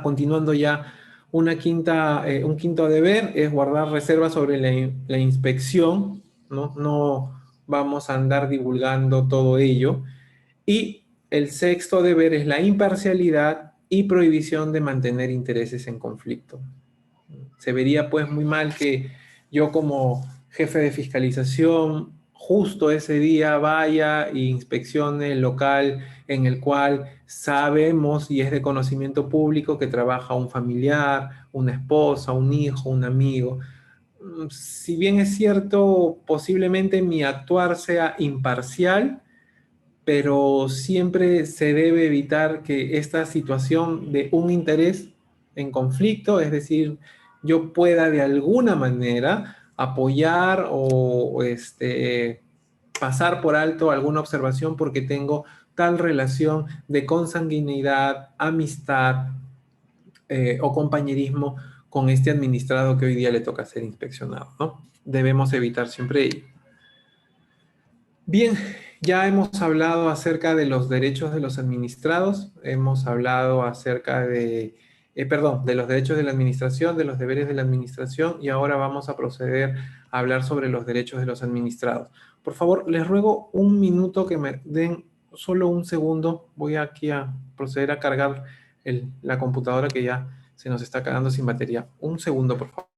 Continuando ya, un quinto deber es guardar reservas sobre la inspección, ¿no? No vamos a andar divulgando todo ello. Y el sexto deber es la imparcialidad y prohibición de mantener intereses en conflicto. Se vería pues muy mal que yo como jefe de fiscalización justo ese día vaya e inspeccione el local en el cual sabemos y es de conocimiento público que trabaja un familiar, una esposa, un hijo, un amigo. Si bien es cierto, posiblemente mi actuar sea imparcial, pero siempre se debe evitar que esta situación de un interés en conflicto, es decir, yo pueda de alguna manera apoyar o pasar por alto alguna observación porque tengo tal relación de consanguinidad, amistad o compañerismo con este administrado que hoy día le toca ser inspeccionado, ¿no? Debemos evitar siempre ello. Bien, ya hemos hablado acerca de los derechos de los administrados, hemos hablado acerca de los derechos de la administración, de los deberes de la administración, y ahora vamos a proceder a hablar sobre los derechos de los administrados. Por favor, les ruego un minuto que me den solo un segundo. Voy aquí a proceder a cargar la computadora que ya se nos está quedando sin batería. Un segundo, por favor.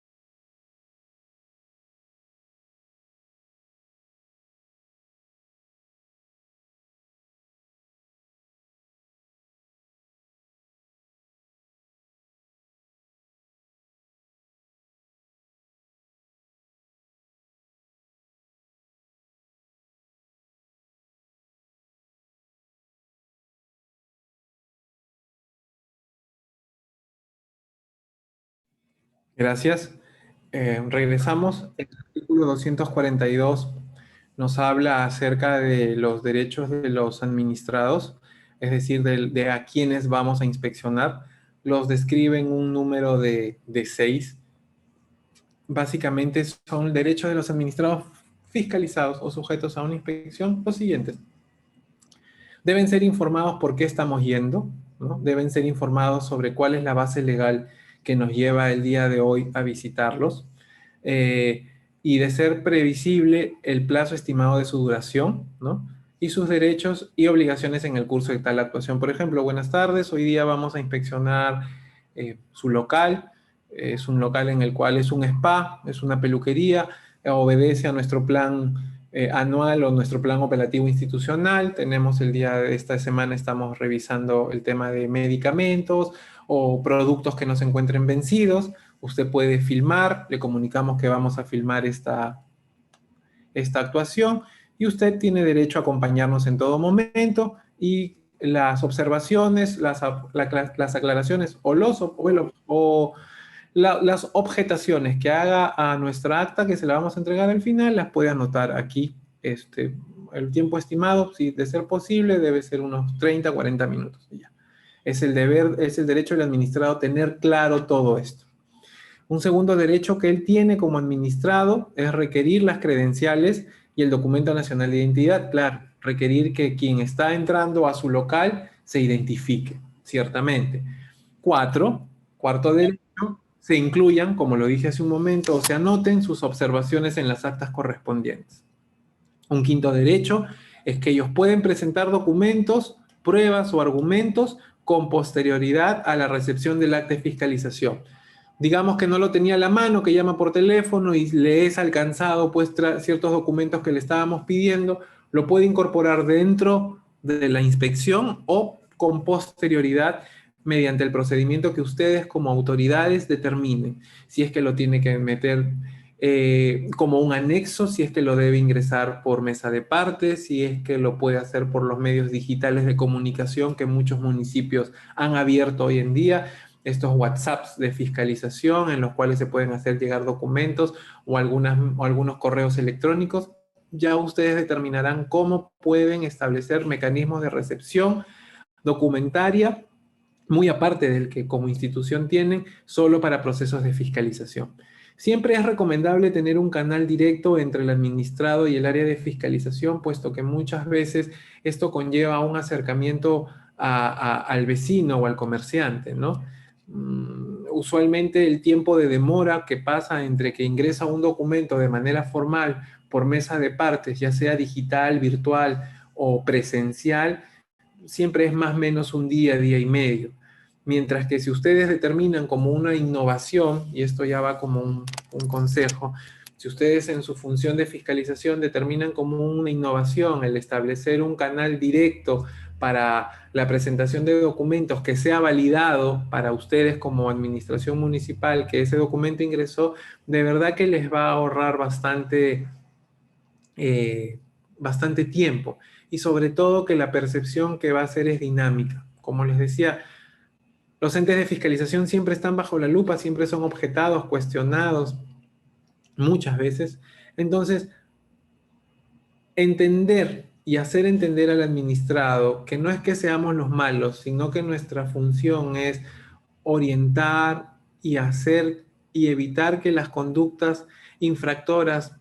Gracias. Regresamos. El artículo 242 nos habla acerca de los derechos de los administrados, es decir, de a quienes vamos a inspeccionar. Los describe en un número de 6. Básicamente son derechos de los administrados fiscalizados o sujetos a una inspección los siguientes. Deben ser informados por qué estamos yendo, ¿no? Deben ser informados sobre cuál es la base legal que nos lleva el día de hoy a visitarlos, y de ser previsible el plazo estimado de su duración, ¿no? Y sus derechos y obligaciones en el curso de tal actuación. Por ejemplo, buenas tardes, hoy día vamos a inspeccionar su local. Es un local en el cual es un spa, es una peluquería, obedece a nuestro plan anual o nuestro plan operativo institucional. Tenemos el día de esta semana, estamos revisando el tema de medicamentos o productos que no se encuentren vencidos. Usted puede filmar, le comunicamos que vamos a filmar esta actuación y usted tiene derecho a acompañarnos en todo momento y las observaciones, las aclaraciones o las objetaciones que haga a nuestra acta, que se la vamos a entregar al final, las puede anotar aquí. El tiempo estimado, si de ser posible, debe ser unos 30, 40 minutos. Ya. Es el derecho del administrado tener claro todo esto. Un segundo derecho que él tiene como administrado es requerir las credenciales y el documento nacional de identidad. Claro, requerir que quien está entrando a su local se identifique, ciertamente. Cuarto derecho, se incluyan, como lo dije hace un momento, o se anoten sus observaciones en las actas correspondientes. Un quinto derecho es que ellos pueden presentar documentos, pruebas o argumentos con posterioridad a la recepción del acta de fiscalización. Digamos que no lo tenía a la mano, que llama por teléfono y le es alcanzado pues ciertos documentos que le estábamos pidiendo, lo puede incorporar dentro de la inspección o con posterioridad mediante el procedimiento que ustedes como autoridades determinen. Si es que lo tiene que meter como un anexo, si es que lo debe ingresar por mesa de partes, si es que lo puede hacer por los medios digitales de comunicación que muchos municipios han abierto hoy en día, estos WhatsApps de fiscalización en los cuales se pueden hacer llegar documentos o algunos correos electrónicos. Ya ustedes determinarán cómo pueden establecer mecanismos de recepción documentaria, muy aparte del que como institución tienen, solo para procesos de fiscalización. Siempre es recomendable tener un canal directo entre el administrado y el área de fiscalización, puesto que muchas veces esto conlleva un acercamiento al vecino o al comerciante, ¿no? Usualmente el tiempo de demora que pasa entre que ingresa un documento de manera formal por mesa de partes, ya sea digital, virtual o presencial, siempre es más o menos un día, día y medio. Mientras que si ustedes determinan como una innovación, y esto ya va como un consejo, si ustedes en su función de fiscalización determinan como una innovación el establecer un canal directo para la presentación de documentos que sea validado para ustedes como administración municipal, que ese documento ingresó, de verdad que les va a ahorrar bastante tiempo. Y sobre todo que la percepción que va a hacer es dinámica. Como les decía, los entes de fiscalización siempre están bajo la lupa, siempre son objetados, cuestionados, muchas veces. Entonces, entender y hacer entender al administrado que no es que seamos los malos, sino que nuestra función es orientar y hacer y evitar que las conductas infractoras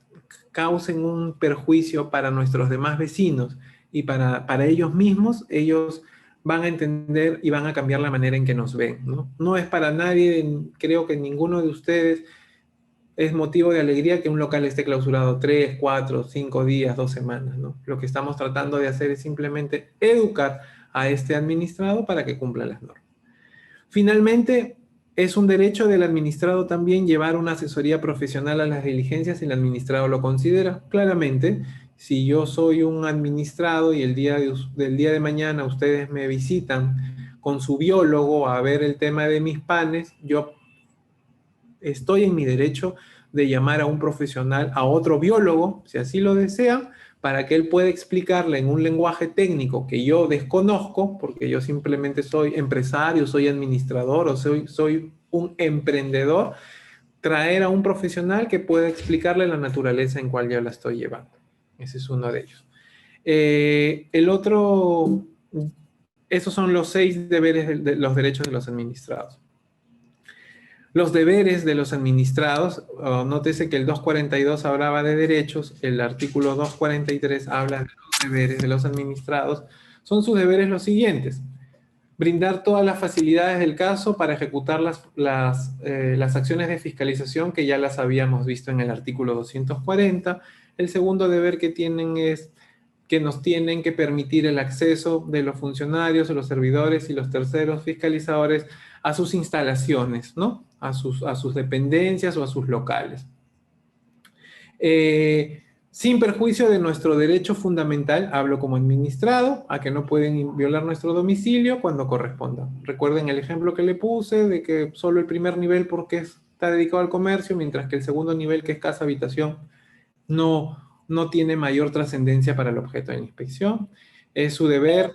causen un perjuicio para nuestros demás vecinos y para ellos mismos. Ellos van a entender y van a cambiar la manera en que nos ven, ¿no? No es para nadie, creo que ninguno de ustedes es motivo de alegría que un local esté clausurado 3, 4, 5 días, 2 semanas, ¿no? Lo que estamos tratando de hacer es simplemente educar a este administrado para que cumpla las normas. Finalmente, es un derecho del administrado también llevar una asesoría profesional a las diligencias si el administrado lo considera. Claramente, si yo soy un administrado y del día de mañana ustedes me visitan con su biólogo a ver el tema de mis panes, yo estoy en mi derecho de llamar a un profesional, a otro biólogo, si así lo desean, para que él pueda explicarle en un lenguaje técnico que yo desconozco, porque yo simplemente soy empresario, soy administrador o soy un emprendedor, traer a un profesional que pueda explicarle la naturaleza en cual yo la estoy llevando. Ese es uno de ellos. El otro, esos son los 6 deberes de los derechos de los administrados. Los deberes de los administrados, nótese que el 242 hablaba de derechos, el artículo 243 habla de los deberes de los administrados. Son sus deberes los siguientes: brindar todas las facilidades del caso para ejecutar las acciones de fiscalización que ya las habíamos visto en el artículo 240. El segundo deber que tienen es que nos tienen que permitir el acceso de los funcionarios, los servidores y los terceros fiscalizadores a sus instalaciones, ¿no? A sus dependencias o a sus locales. Sin perjuicio de nuestro derecho fundamental, hablo como administrado, a que no pueden violar nuestro domicilio cuando corresponda. Recuerden el ejemplo que le puse de que solo el primer nivel porque está dedicado al comercio, mientras que el segundo nivel, que es casa habitación, no tiene mayor trascendencia para el objeto de la inspección. Es su deber,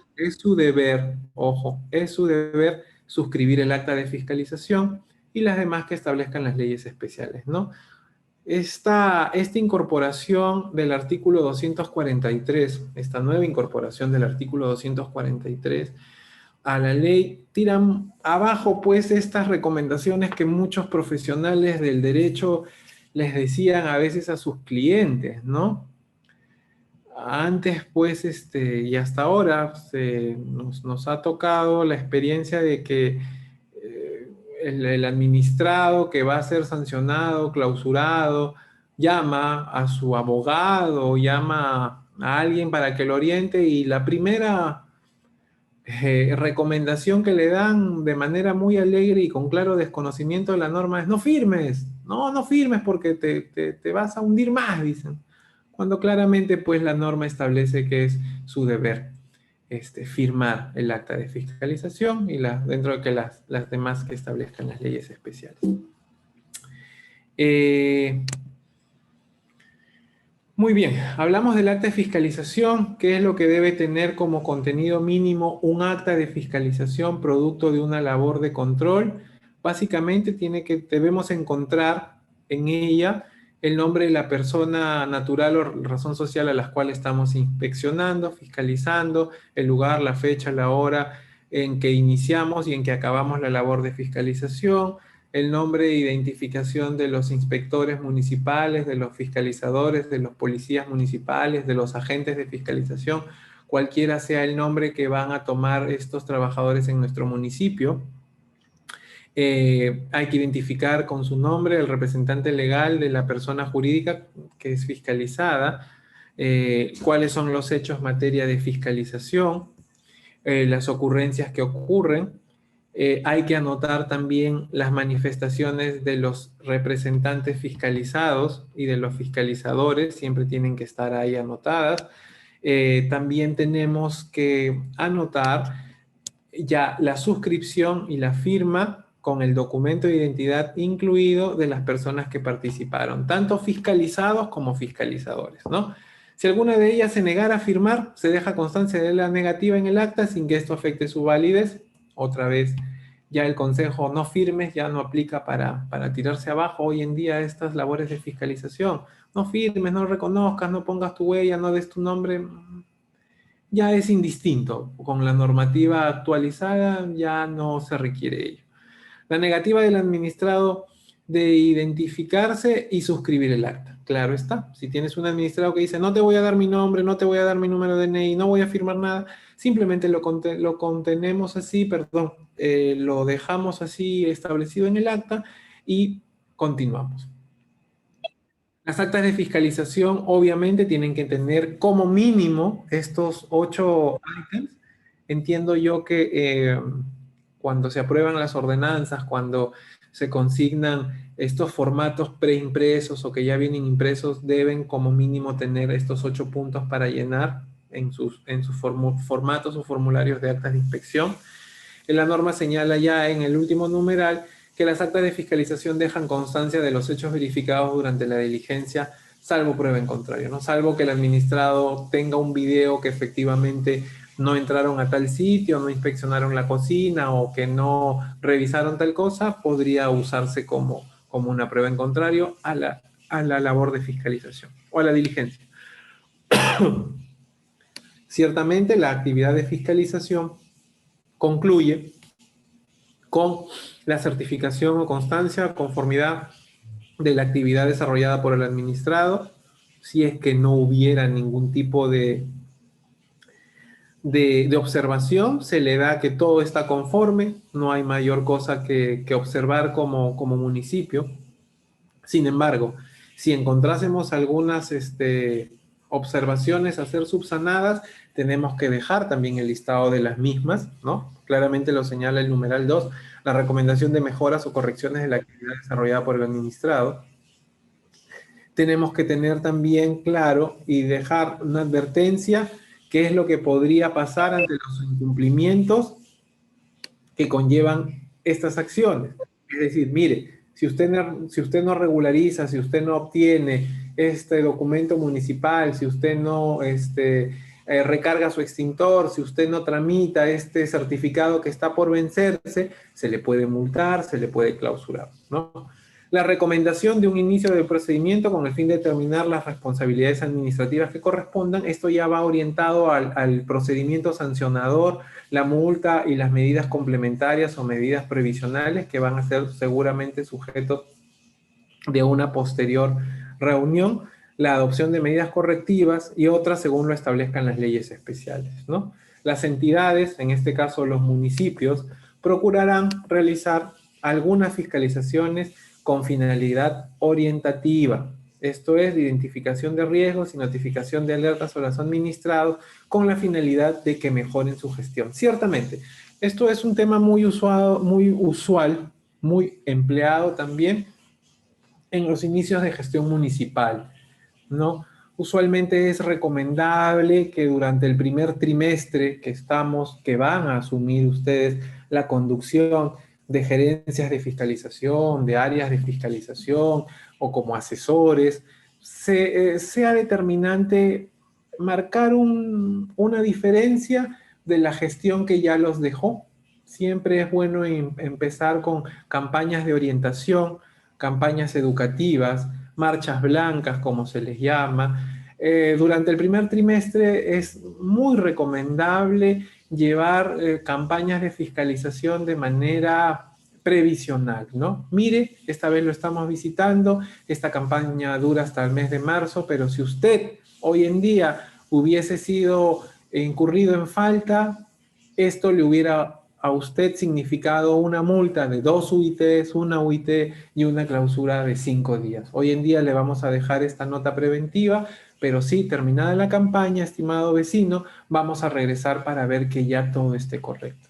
ojo, es su deber suscribir el acta de fiscalización y las demás que establezcan las leyes especiales, ¿no? Esta incorporación del artículo 243, esta nueva incorporación del artículo 243 a la ley, tiran abajo pues estas recomendaciones que muchos profesionales del derecho les decían a veces a sus clientes, ¿no? Antes pues, y hasta ahora nos ha tocado la experiencia de que el administrado que va a ser sancionado, clausurado, llama a su abogado, llama a alguien para que lo oriente y la primera recomendación que le dan de manera muy alegre y con claro desconocimiento de la norma es: no firmes, no firmes porque te vas a hundir más, dicen. Cuando claramente pues la norma establece que es su deber firmar el acta de fiscalización y dentro de que las demás que establezcan las leyes especiales. Muy bien, hablamos del acta de fiscalización. ¿Qué es lo que debe tener como contenido mínimo un acta de fiscalización producto de una labor de control? Básicamente debemos encontrar en ella el nombre de la persona natural o razón social a las cuales estamos inspeccionando, fiscalizando, el lugar, la fecha, la hora en que iniciamos y en que acabamos la labor de fiscalización, el nombre e identificación de los inspectores municipales, de los fiscalizadores, de los policías municipales, de los agentes de fiscalización, cualquiera sea el nombre que van a tomar estos trabajadores en nuestro municipio. Hay que identificar con su nombre el representante legal de la persona jurídica que es fiscalizada, cuáles son los hechos en materia de fiscalización, las ocurrencias que ocurren. Hay que anotar también las manifestaciones de los representantes fiscalizados y de los fiscalizadores, siempre tienen que estar ahí anotadas. También tenemos que anotar ya la suscripción y la firma con el documento de identidad incluido de las personas que participaron, tanto fiscalizados como fiscalizadores, ¿no? Si alguna de ellas se negara a firmar, se deja constancia de la negativa en el acta sin que esto afecte su validez. Otra vez, ya el consejo no firmes ya no aplica para tirarse abajo hoy en día estas labores de fiscalización. No firmes, no reconozcas, no pongas tu huella, no des tu nombre. Ya es indistinto. Con la normativa actualizada ya no se requiere ello. La negativa del administrado de identificarse y suscribir el acta. Claro está. Si tienes un administrado que dice: no te voy a dar mi nombre, no te voy a dar mi número de DNI, no voy a firmar nada, simplemente lo contenemos así, perdón, lo dejamos así establecido en el acta y continuamos. Las actas de fiscalización obviamente tienen que tener como mínimo estos 8 ítems. Entiendo yo que cuando se aprueban las ordenanzas, cuando se consignan estos formatos preimpresos o que ya vienen impresos, deben como mínimo tener estos 8 puntos para llenar en sus formatos o formularios de actas de inspección. La norma señala ya en el último numeral que las actas de fiscalización dejan constancia de los hechos verificados durante la diligencia, salvo prueba en contrario, ¿no? Salvo que el administrado tenga un video que efectivamente no entraron a tal sitio, no inspeccionaron la cocina o que no revisaron tal cosa, podría usarse como una prueba en contrario a la labor de fiscalización o a la diligencia. Ciertamente la actividad de fiscalización concluye con la certificación o constancia, conformidad de la actividad desarrollada por el administrado, si es que no hubiera ningún tipo de observación, se le da que todo está conforme, no hay mayor cosa que observar como municipio. Sin embargo, si encontrásemos algunas observaciones a ser subsanadas, tenemos que dejar también el listado de las mismas, ¿no? Claramente lo señala el numeral 2, la recomendación de mejoras o correcciones de la actividad desarrollada por el administrado. Tenemos que tener también claro y dejar una advertencia qué es lo que podría pasar ante los incumplimientos que conllevan estas acciones. Es decir, mire, si usted no regulariza, si usted no obtiene este documento municipal, si usted no recarga su extintor, si usted no tramita este certificado que está por vencerse, se le puede multar, se le puede clausurar, ¿no? La recomendación de un inicio del procedimiento con el fin de determinar las responsabilidades administrativas que correspondan. Esto ya va orientado al procedimiento sancionador, la multa y las medidas complementarias o medidas previsionales que van a ser seguramente sujetos de una posterior reunión, la adopción de medidas correctivas y otras según lo establezcan las leyes especiales, ¿no? Las entidades, en este caso los municipios, procurarán realizar algunas fiscalizaciones con finalidad orientativa. Esto es, de identificación de riesgos y notificación de alertas a los administrados con la finalidad de que mejoren su gestión. Ciertamente, esto es un tema muy usual, muy empleado también en los inicios de gestión municipal, ¿no? Usualmente es recomendable que durante el primer trimestre que van a asumir ustedes la conducción de gerencias de fiscalización, de áreas de fiscalización o como asesores, sea determinante marcar una diferencia de la gestión que ya los dejó. Siempre es bueno empezar con campañas de orientación, campañas educativas, marchas blancas, como se les llama. Durante el primer trimestre es muy recomendable llevar campañas de fiscalización de manera previsional, ¿no? Mire, esta vez lo estamos visitando, esta campaña dura hasta el mes de marzo, pero si usted hoy en día hubiese sido incurrido en falta, esto le hubiera a usted significado una multa de 2 UITs, una UIT y una clausura de 5 días. Hoy en día le vamos a dejar esta nota preventiva, pero sí, terminada la campaña, estimado vecino, vamos a regresar para ver que ya todo esté correcto.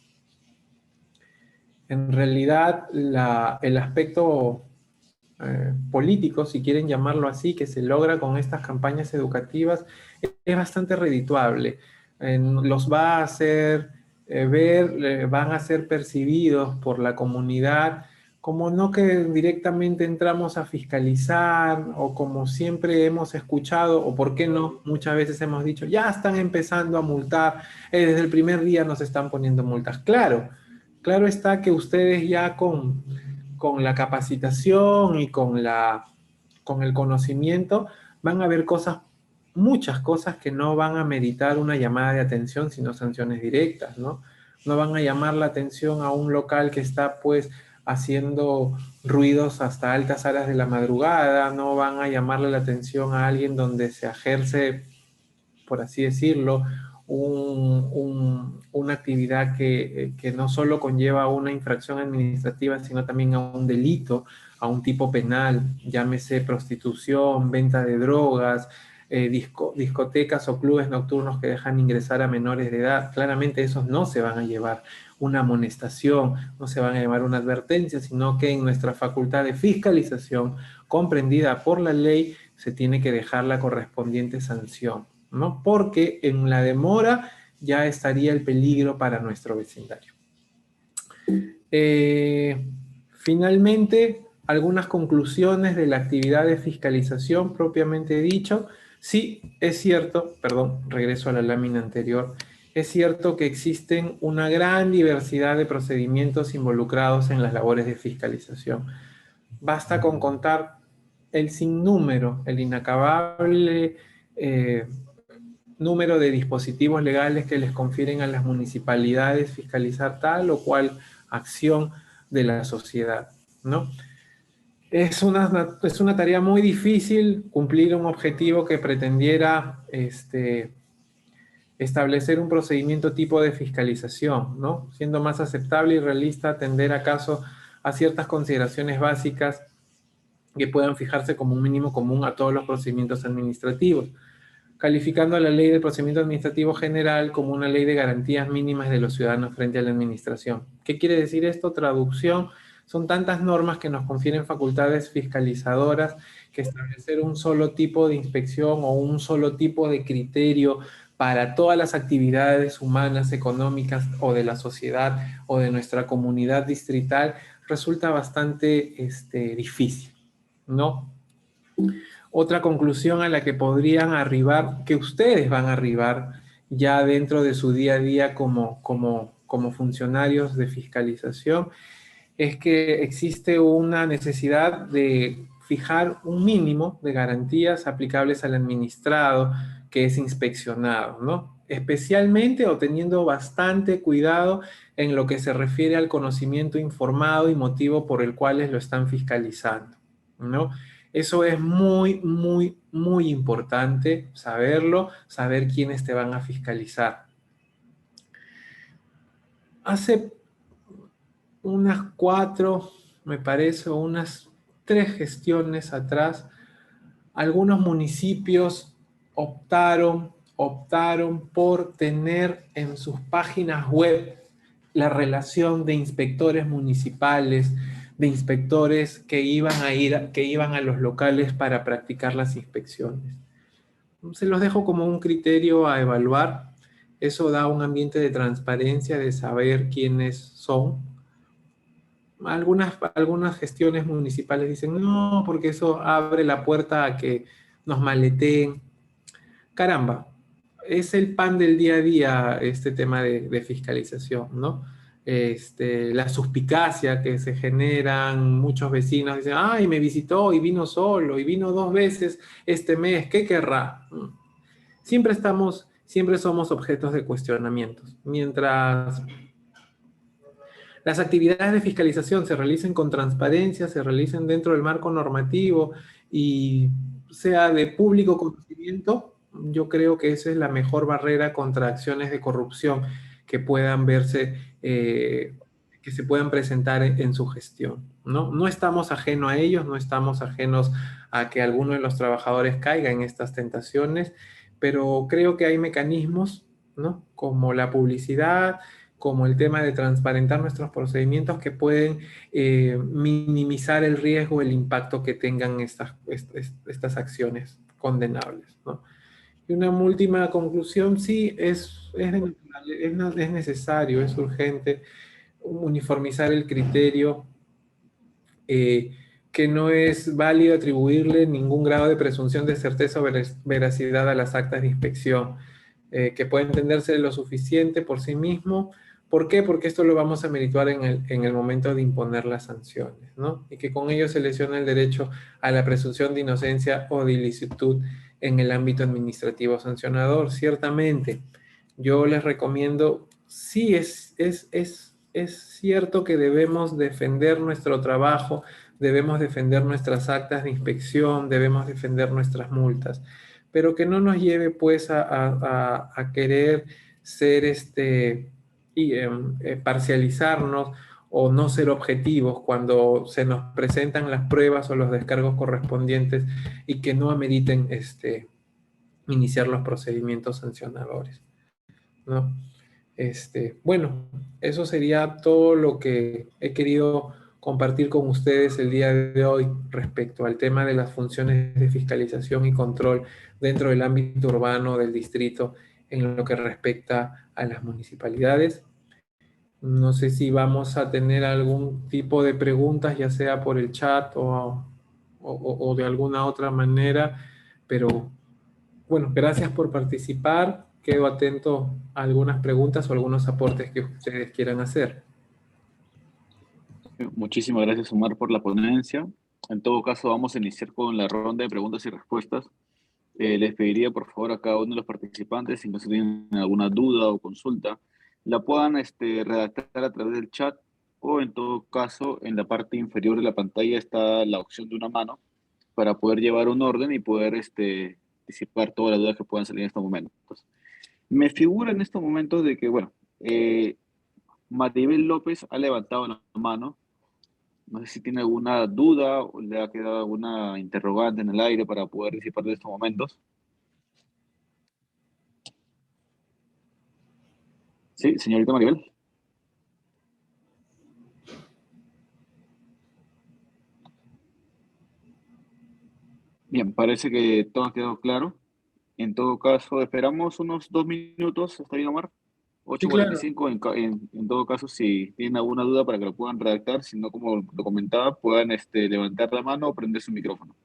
En realidad, el aspecto político, si quieren llamarlo así, que se logra con estas campañas educativas, es bastante redituable. Los va a hacer van a ser percibidos por la comunidad como no que directamente entramos a fiscalizar o como siempre hemos escuchado, o por qué no, muchas veces hemos dicho, ya están empezando a multar, desde el primer día nos están poniendo multas. Claro, claro está que ustedes ya con la capacitación y con el conocimiento van a ver muchas cosas que no van a meritar una llamada de atención, sino sanciones directas, ¿no? No van a llamar la atención a un local que está, pues, haciendo ruidos hasta altas horas de la madrugada, no van a llamarle la atención a alguien donde se ejerce, por así decirlo, una actividad que no solo conlleva una infracción administrativa, sino también a un delito, a un tipo penal, llámese prostitución, venta de drogas, discotecas o clubes nocturnos que dejan ingresar a menores de edad. Claramente esos no se van a llevar una amonestación, no se van a llamar una advertencia, sino que en nuestra facultad de fiscalización, comprendida por la ley, se tiene que dejar la correspondiente sanción, ¿no? Porque en la demora ya estaría el peligro para nuestro vecindario. Finalmente, algunas conclusiones de la actividad de fiscalización propiamente dicho. Sí, es cierto, perdón, regreso a la lámina anterior, es cierto que existen una gran diversidad de procedimientos involucrados en las labores de fiscalización. Basta con contar el sinnúmero, el inacabable número de dispositivos legales que les confieren a las municipalidades fiscalizar tal o cual acción de la sociedad, ¿no? Es una tarea muy difícil cumplir un objetivo que pretendiera establecer un procedimiento tipo de fiscalización, ¿no? Siendo más aceptable y realista atender acaso a ciertas consideraciones básicas que puedan fijarse como un mínimo común a todos los procedimientos administrativos, calificando a la Ley de Procedimiento Administrativo General como una ley de garantías mínimas de los ciudadanos frente a la administración. ¿Qué quiere decir esto? Traducción. Son tantas normas que nos confieren facultades fiscalizadoras que establecer un solo tipo de inspección o un solo tipo de criterio para todas las actividades humanas, económicas o de la sociedad o de nuestra comunidad distrital resulta bastante difícil, ¿no? Otra conclusión a la que podrían arribar, que ustedes van a arribar ya dentro de su día a día como funcionarios de fiscalización, es que existe una necesidad de fijar un mínimo de garantías aplicables al administrado que es inspeccionado, ¿no? Especialmente o teniendo bastante cuidado en lo que se refiere al conocimiento informado y motivo por el cual lo están fiscalizando, ¿no? Eso es muy, muy, muy importante saberlo, saber quiénes te van a fiscalizar. Hace unas 4, me parece, unas 3 gestiones atrás, algunos municipios optaron por tener en sus páginas web la relación de inspectores municipales, de inspectores que iban a los locales para practicar las inspecciones. Se los dejo como un criterio a evaluar. Eso da un ambiente de transparencia, de saber quiénes son. Algunas gestiones municipales dicen, no, porque eso abre la puerta a que nos maleteen. Caramba, es el pan del día a día este tema de fiscalización, ¿no? La suspicacia que se generan, muchos vecinos dicen, ay, me visitó y vino solo y vino 2 veces este mes, ¿qué querrá? Siempre somos objetos de cuestionamientos. Mientras las actividades de fiscalización se realicen con transparencia, se realicen dentro del marco normativo y sea de público conocimiento, yo creo que esa es la mejor barrera contra acciones de corrupción que puedan verse, que se puedan presentar en su gestión, ¿no? No estamos ajenos a ellos, no estamos ajenos a que alguno de los trabajadores caiga en estas tentaciones, pero creo que hay mecanismos, ¿no? Como la publicidad, como el tema de transparentar nuestros procedimientos que pueden minimizar el riesgo, el impacto que tengan estas acciones condenables, ¿no? Y una última conclusión, sí, es necesario, es urgente uniformizar el criterio, que no es válido atribuirle ningún grado de presunción de certeza o veracidad a las actas de inspección, que puede entenderse lo suficiente por sí mismo. ¿Por qué? Porque esto lo vamos a merituar en el momento de imponer las sanciones, ¿no? Y que con ello se lesiona el derecho a la presunción de inocencia o de ilicitud en el ámbito administrativo sancionador. Ciertamente, yo les recomiendo, sí, es cierto que debemos defender nuestro trabajo, debemos defender nuestras actas de inspección, debemos defender nuestras multas, pero que no nos lleve pues a querer ser parcializarnos o no ser objetivos cuando se nos presentan las pruebas o los descargos correspondientes y que no ameriten iniciar los procedimientos sancionadores, ¿no? Bueno, eso sería todo lo que he querido compartir con ustedes el día de hoy respecto al tema de las funciones de fiscalización y control dentro del ámbito urbano del distrito en lo que respecta a las municipalidades. No sé si vamos a tener algún tipo de preguntas, ya sea por el chat o de alguna otra manera, pero bueno, gracias por participar. Quedo atento a algunas preguntas o algunos aportes que ustedes quieran hacer. Muchísimas gracias, Omar, por la ponencia. En todo caso, vamos a iniciar con la ronda de preguntas y respuestas. Les pediría, por favor, a cada uno de los participantes, si no se tienen alguna duda o consulta, la puedan redactar a través del chat o, en todo caso, en la parte inferior de la pantalla está la opción de una mano para poder llevar un orden y poder disipar todas las dudas que puedan salir en estos momentos. Me figura en estos momentos de que, bueno, Maribel López ha levantado la mano. No sé si tiene alguna duda o le ha quedado alguna interrogante en el aire para poder disipar de estos momentos. Sí, señorita Maribel. Bien, parece que todo ha quedado claro. En todo caso, esperamos unos 2 minutos. ¿Está bien, Omar? Sí, claro. 8:45 en todo caso, si tienen alguna duda para que lo puedan redactar, si no, como lo comentaba, puedan levantar la mano o prender su micrófono.